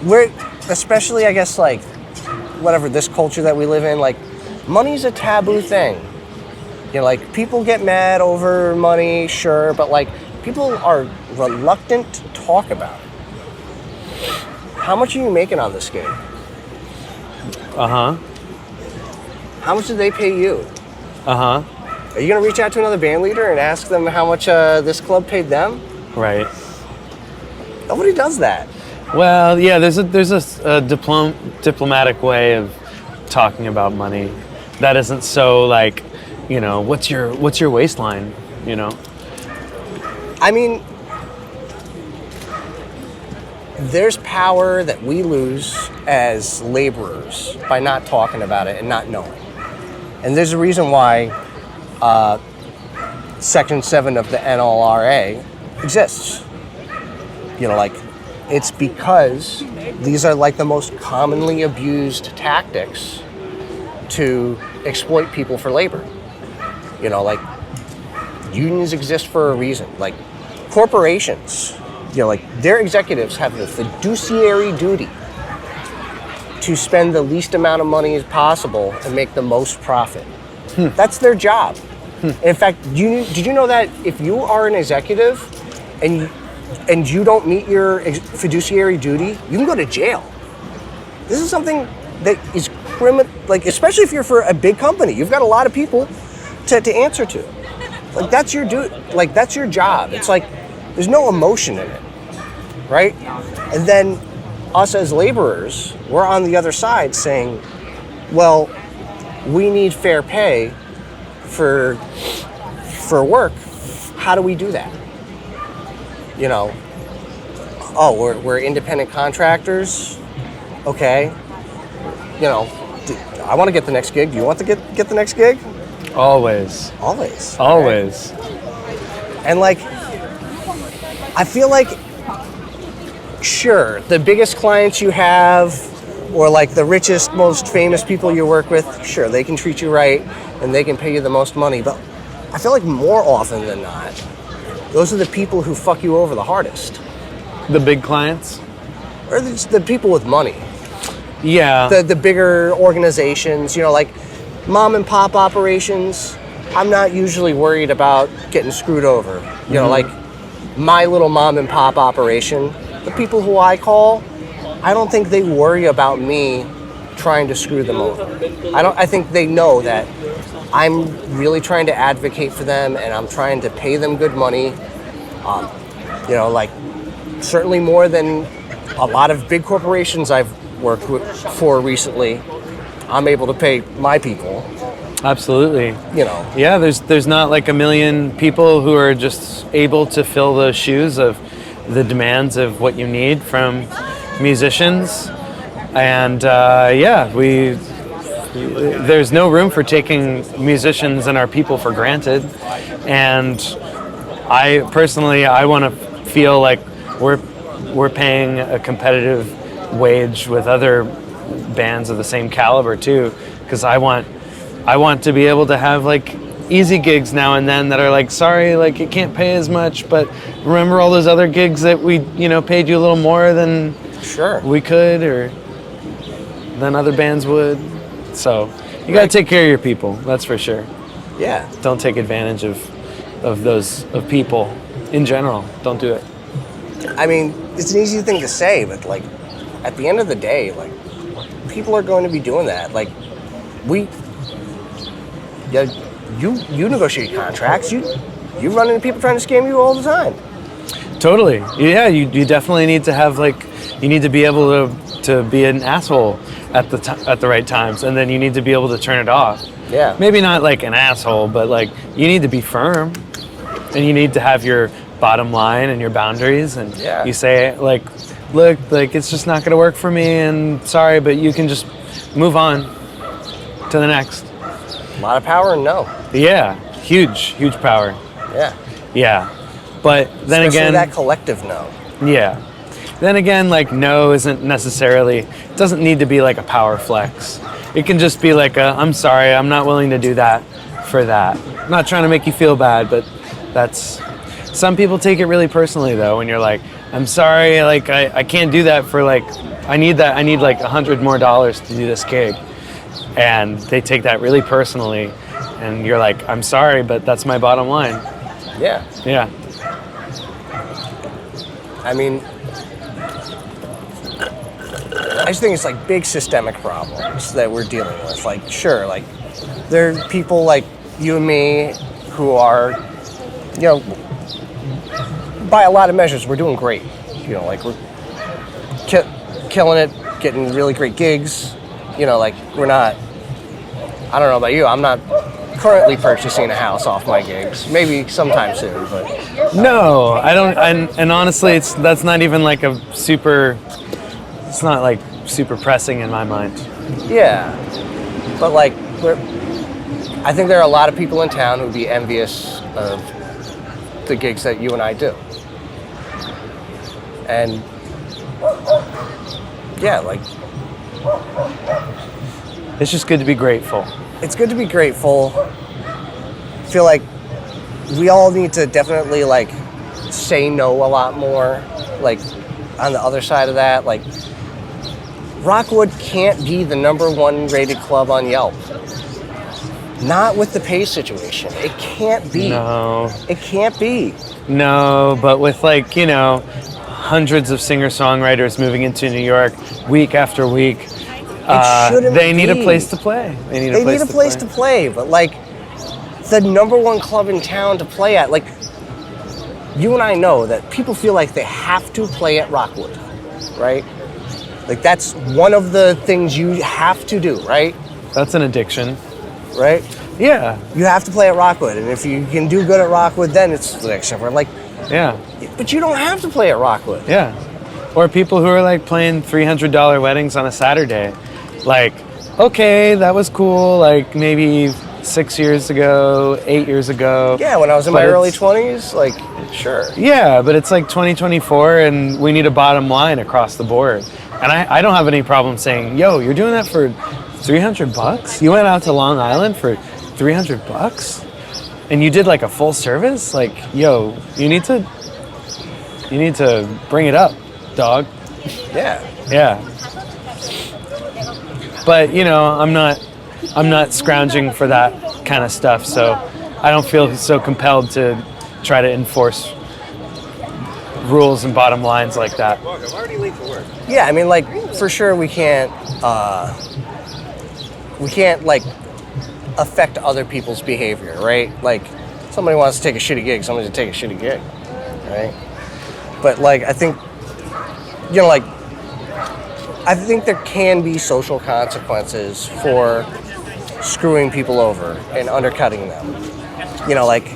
we're, especially, I guess, like, whatever, this culture that we live in, like, money's a taboo thing. You know, like, people get mad over money, sure, but, like, people are reluctant to talk about it. How much are you making on this gig? Uh-huh. How much did they pay you? Uh-huh. Are you going to reach out to another band leader and ask them how much this club paid them? Right. Nobody does that. Well, yeah, there's a diplomatic way of talking about money that isn't so like, you know, what's your waistline, you know? I mean, there's power that we lose as laborers by not talking about it and not knowing. And there's a reason why Section 7 of the NLRA exists. You know, like, it's because these are like the most commonly abused tactics to exploit people for labor. You know, like, unions exist for a reason. Like, corporations, you know, like, their executives have the fiduciary duty to spend the least amount of money as possible and make the most profit. That's their job. In fact, did you know that if you are an executive and you don't meet your fiduciary duty, you can go to jail. This is something that is criminal, like, especially if you're for a big company. You've got a lot of people to answer to. Like, that's your like, that's your job. It's like, there's no emotion in it, right? And then us as laborers, we're on the other side saying, well, we need fair pay for work. How do we do that? You know, oh, we're independent contractors. Okay. You know, I want to get the next gig. Do you want to get the next gig? Always. Always. Always. Right? And like, I feel like, sure, the biggest clients you have, or like the richest, most famous people you work with, sure, they can treat you right and they can pay you the most money. But I feel like more often than not, those are the people who fuck you over the hardest. The big clients? Or it's the people with money. Yeah. The bigger organizations, you know, like mom and pop operations, I'm not usually worried about getting screwed over. You know, like my little mom and pop operation, the people who I call, I don't think they worry about me trying to screw them over. I think they know that I'm really trying to advocate for them and I'm trying to pay them good money. You know, like certainly more than a lot of big corporations I've worked for recently. I'm able to pay my people. Absolutely. You know. Yeah, there's not like a million people who are just able to fill those shoes of the demands of what you need from musicians. And there's no room for taking musicians and our people for granted. And I personally, I want to feel like we're paying a competitive wage with other bands of the same caliber too, because I want to be able to have like easy gigs now and then that are like, sorry, like it can't pay as much, but remember all those other gigs that we, you know, paid you a little more than sure we could or than other bands would. So you got to take care of your people, that's for sure. Yeah. Don't take advantage of people in general. Don't do it. I mean, it's an easy thing to say, but like at the end of the day, like people are going to be doing that. Like you negotiate contracts. You run into people trying to scam you all the time. Totally. Yeah, you definitely need to have like, you need to be able to be an asshole at the right times, and then you need to be able to turn it off. Yeah. Maybe not like an asshole, but like you need to be firm, and you need to have your bottom line and your boundaries, and you say like, look, like it's just not going to work for me, and sorry, but you can just move on to the next. A lot of power and no. Yeah, huge power. Yeah. Yeah, but then especially again, that collective no. Yeah. Then again, like no isn't necessarily, it doesn't need to be like a power flex. It can just be like I'm sorry, I'm not willing to do that for that. I'm not trying to make you feel bad, but that's, some people take it really personally though, when you're like, I'm sorry, like I can't do that for like, I need like $100 more to do this gig. And they take that really personally, and you're like, I'm sorry, but that's my bottom line. Yeah. Yeah. I mean, I just think it's like big systemic problems that we're dealing with. Like, sure, like there are people like you and me who are, you know, by a lot of measures, we're doing great. You know, like we're killing it, getting really great gigs. You know, like we're not, I don't know about you, I'm not currently purchasing a house off my gigs. Maybe sometime soon, but. No, I don't, and honestly, that's not even like it's not like super pressing in my mind. Yeah, but like, I think there are a lot of people in town who would be envious of the gigs that you and I do. And yeah, like, it's just good to be grateful. It's good to be grateful. I feel like we all need to definitely like say no a lot more. Like on the other side of that, like Rockwood can't be the #1 rated club on Yelp. Not with the pay situation. It can't be. No. It can't be. No, but with like, you know, hundreds of singer-songwriters moving into New York week after week, they need a place to play. They need a place to play, but like the #1 club in town to play at, like you and I know that people feel like they have to play at Rockwood, right? Like that's one of the things you have to do, right? That's an addiction. Right? Yeah. You have to play at Rockwood, and if you can do good at Rockwood, then it's the next step. Like, yeah. But you don't have to play at Rockwood. Yeah. Or people who are like playing $300 weddings on a Saturday. Like, okay, that was cool. Like maybe 6 years ago, 8 years ago. Yeah, when I was in But my early it's- 20s, like, sure. Yeah, but it's like 2024 and we need a bottom line across the board. And I don't have any problem saying, yo, you're doing that for $300? You went out to Long Island for $300? And you did like a full service? Like, yo, you need to bring it up, dog. Yeah. Yeah. But, you know, I'm not scrounging for that kind of stuff, so I don't feel so compelled to try to enforce rules and bottom lines like that. Look, I'm already late for work. Yeah, I mean, like, for sure we can't like affect other people's behavior, right? Like, somebody wants to take a shitty gig, somebody's gonna take a shitty gig, right? But like, I think, you know, like, I think there can be social consequences for screwing people over and undercutting them. You know, like,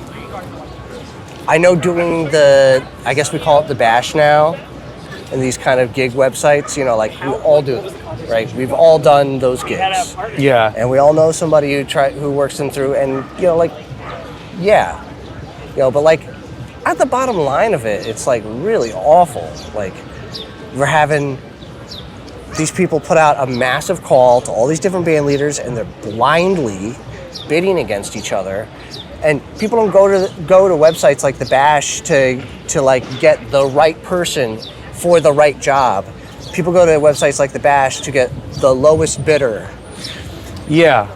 I know doing I guess we call it the bash now, and these kind of gig websites, you know, like, we all do it, right? We've all done those gigs. Yeah. And we all know somebody who works them through, and, you know, like, yeah. You know, but like, at the bottom line of it, it's like really awful. Like, we're having these people put out a massive call to all these different band leaders, and they're blindly bidding against each other. And people don't go to websites like the Bash to like get the right person for the right job. People go to websites like the Bash to get the lowest bidder. Yeah.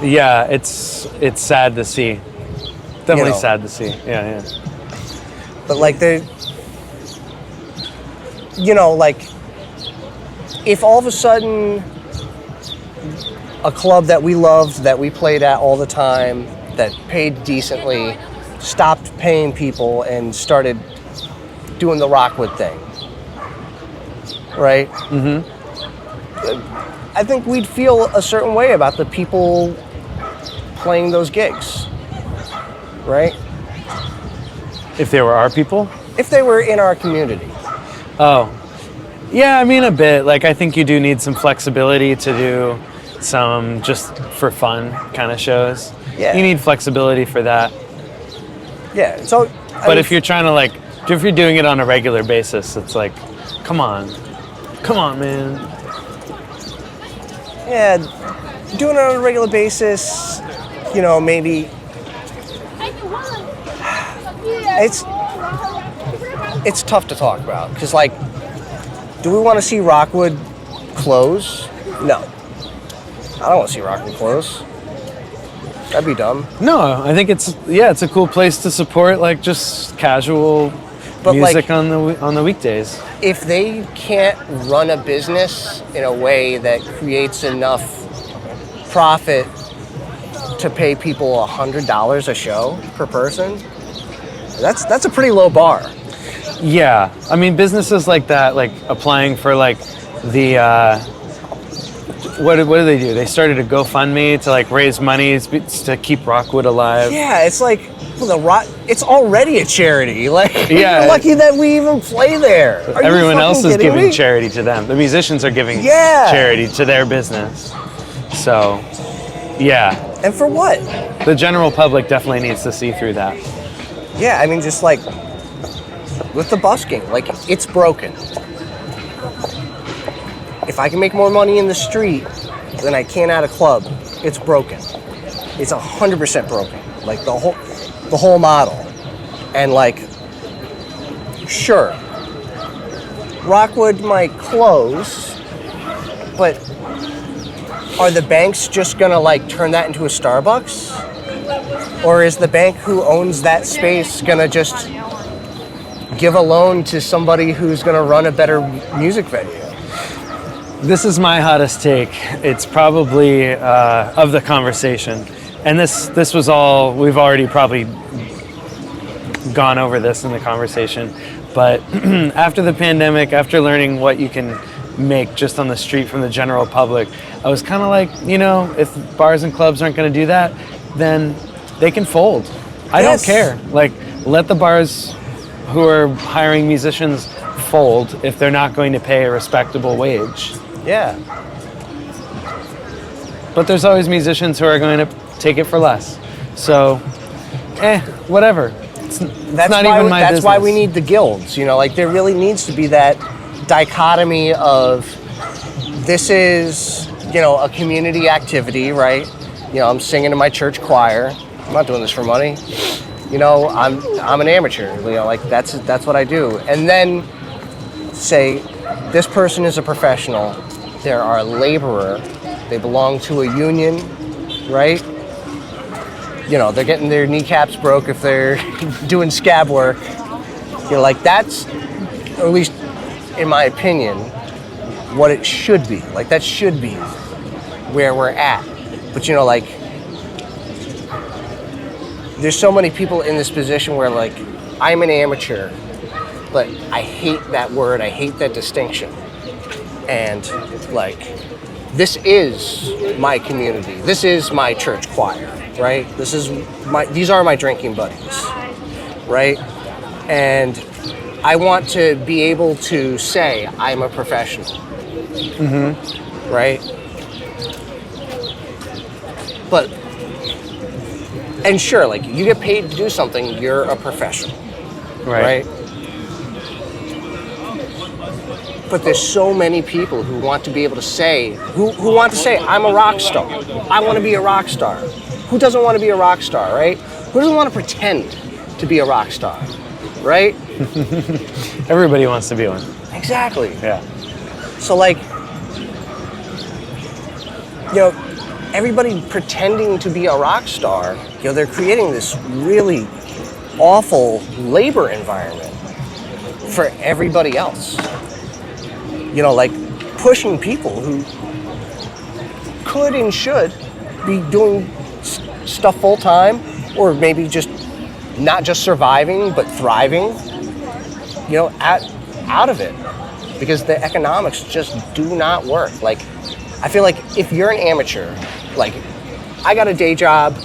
Yeah, it's sad to see. Definitely You know. sad to see. Yeah. But like, you know, like, if all of a sudden a club that we loved, that we played at all the time, that paid decently, stopped paying people and started doing the Rockwood thing, right? Mm-hmm. I think we'd feel a certain way about the people playing those gigs, right? If they were our people? If they were in our community. Oh. Yeah, I mean, a bit. Like, I think you do need some flexibility to do some just for fun kind of shows. Yeah. You need flexibility for that. Yeah, so... But if you're trying to, like, if you're doing it on a regular basis, it's like, come on, man. Yeah, doing it on a regular basis, you know, maybe it's tough to talk about, because, like, do we want to see Rockwood close? No. I don't want to see Rockwood close. That'd be dumb. No, I think it's a cool place to support, like, just casual But, music like, on the weekdays. If they can't run a business in a way that creates enough profit to pay people $100 a show per person, that's a pretty low bar. Yeah, I mean, businesses like that, like applying for like the what do they do? They started a GoFundMe to like raise money to keep Rockwood alive. Yeah, it's like, it's already a charity. Like, Yeah. we're lucky that we even play there. Are you Everyone fucking else is kidding giving me? charity to them. The musicians are giving Yeah. charity to their business. So, yeah, And for what? the general public definitely needs to see through that. Yeah, I mean, just like with the busking, like, it's broken. If I can make more money in the street than I can at a club, it's broken. It's 100% broken. Like, the whole model. And, like, sure, Rockwood might close, but are the banks just gonna, like, turn that into a Starbucks? Or is the bank who owns that space gonna just give a loan to somebody who's gonna run a better music venue? This is my hottest take. It's probably of the conversation. And this was all, we've already probably gone over this in the conversation. But after the pandemic, after learning what you can make just on the street from the general public, I was kind of like, you know, if bars and clubs aren't going to do that, then they can fold. I Yes. don't care. Like, let the bars who are hiring musicians fold if they're not going to pay a respectable wage. Yeah. But there's always musicians who are going to take it for less. So, whatever. It's not even my business. That's why we need the guilds. You know, like there really needs to be that dichotomy of this is, you know, a community activity, right? You know, I'm singing in my church choir. I'm not doing this for money. You know, I'm an amateur. You know, like that's what I do. And then say this person is a professional. They're our laborer. They belong to a union, right? You know, they're getting their kneecaps broke if they're doing scab work. You know, like that's, or at least in my opinion, what it should be. Like that should be where we're at. But you know, like there's so many people in this position where like I'm an amateur, but I hate that word. I hate that distinction. And like this is my community. This is my church choir, right? These are my drinking buddies, right? And I want to be able to say I'm a professional, right? But, and sure, like you get paid to do something, you're a professional, right? But there's so many people who want to be able to say, who want to say, I'm a rock star. I want to be a rock star. Who doesn't want to be a rock star, right? Who doesn't want to pretend to be a rock star, right? Everybody wants to be one. Exactly. Yeah. So like, you know, everybody pretending to be a rock star, you know, they're creating this really awful labor environment for everybody else. You know, like pushing people who could and should be doing stuff full time, or maybe just not just surviving but thriving, you know, out of it, because the economics just do not work. Like, I feel like if you're an amateur, like I got a day job,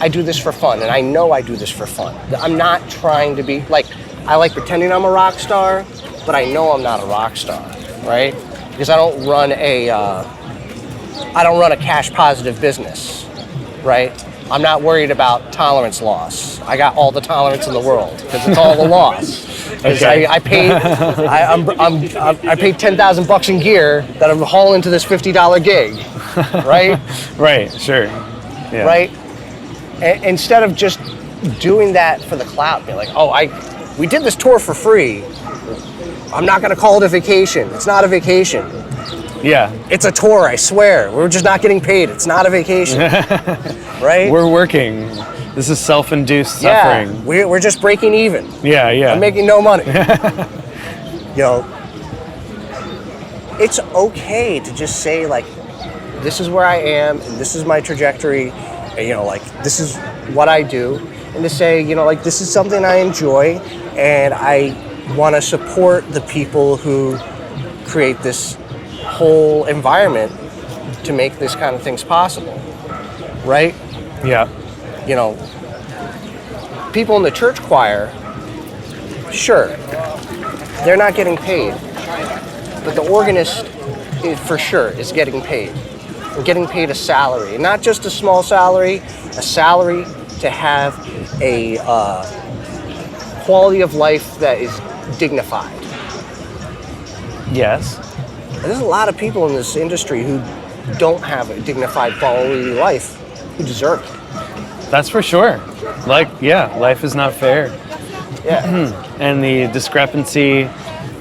I do this for fun, and I know I do this for fun. I'm not trying to be like, I like pretending I'm a rock star, but I know I'm not a rock star, right? Because I don't run a cash positive business, right? I'm not worried about tolerance loss. I got all the tolerance in the world because it's all the loss. Okay. I paid $10,000 in gear that I'm hauling to this $50 gig, right? Right. Sure. Yeah. Right. Instead of just doing that for the clout, be like, oh, we did this tour for free. I'm not going to call it a vacation. It's not a vacation. Yeah. It's a tour, I swear. We're just not getting paid. It's not a vacation. Right? We're working. This is self-induced suffering. Yeah, we're just breaking even. Yeah. I'm making no money. You know, it's okay to just say, like, this is where I am, and this is my trajectory, and, you know, like, this is what I do. And to say, you know, like, this is something I enjoy, and I want to support the people who create this whole environment to make this kind of things possible, right? Yeah. You know, people in the church choir, sure, they're not getting paid, but the organist, for sure, is getting paid. We're getting paid a salary, and not just a small salary, a salary to have a quality of life that is dignified. Yes. And there's a lot of people in this industry who don't have a dignified quality of life who deserve it. That's for sure. Like, yeah, life is not fair. Yeah. And the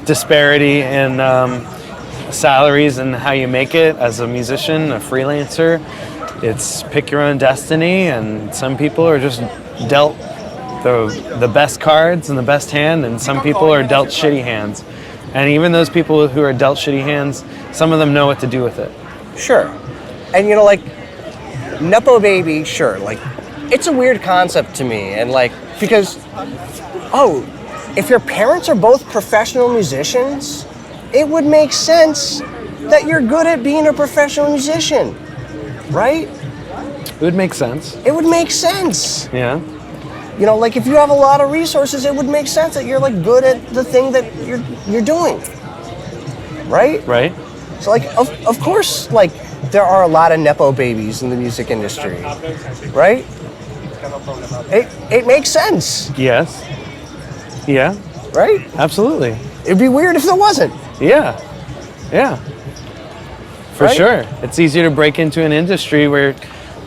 disparity in salaries and how you make it as a musician, a freelancer, it's pick your own destiny, and some people are just dealt the best cards and the best hand, and some people are dealt shitty hands. And even those people who are dealt shitty hands, some of them know what to do with it. Sure. And you know, like, Nepo Baby, sure, like, it's a weird concept to me, and like, because, oh, if your parents are both professional musicians, it would make sense that you're good at being a professional musician, right? It would make sense. It would make sense. Yeah. You know, like, if you have a lot of resources, it would make sense that you're, like, good at the thing that you're doing, right? Right. So, like, of course, like, there are a lot of Nepo babies in the music industry, right? It makes sense, Yes. Yeah, right? absolutely. It'd be weird if there wasn't. Yeah. Yeah. For Right? sure. It's easier to break into an industry where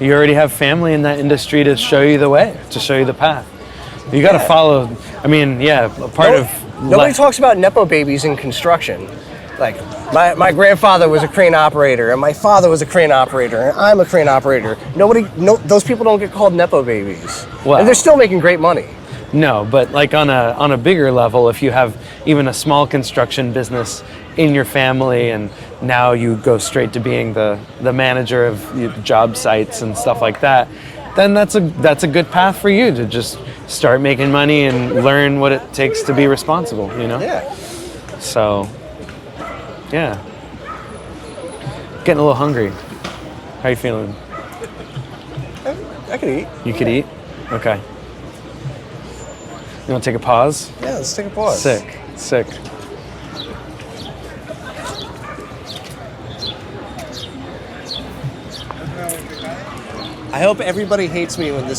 you already have family in that industry to show you the way, to show you the path. You got to Yeah. follow. I mean, yeah, a part of. Nobody talks about Nepo babies in construction. Like, my grandfather was a crane operator, and my father was a crane operator, and I'm a crane operator. Those people don't get called Nepo babies. Wow. And they're still making great money. No, but like on a bigger level, if you have even a small construction business in your family, and now you go straight to being the manager of job sites and stuff like that, then that's a good path for you to just start making money and learn what it takes to be responsible. You know. Yeah. So, yeah. Getting a little hungry. How you feeling? I could eat. You could eat? Okay. You want to take a pause? Yeah, let's take a pause. Sick. I hope everybody hates me when this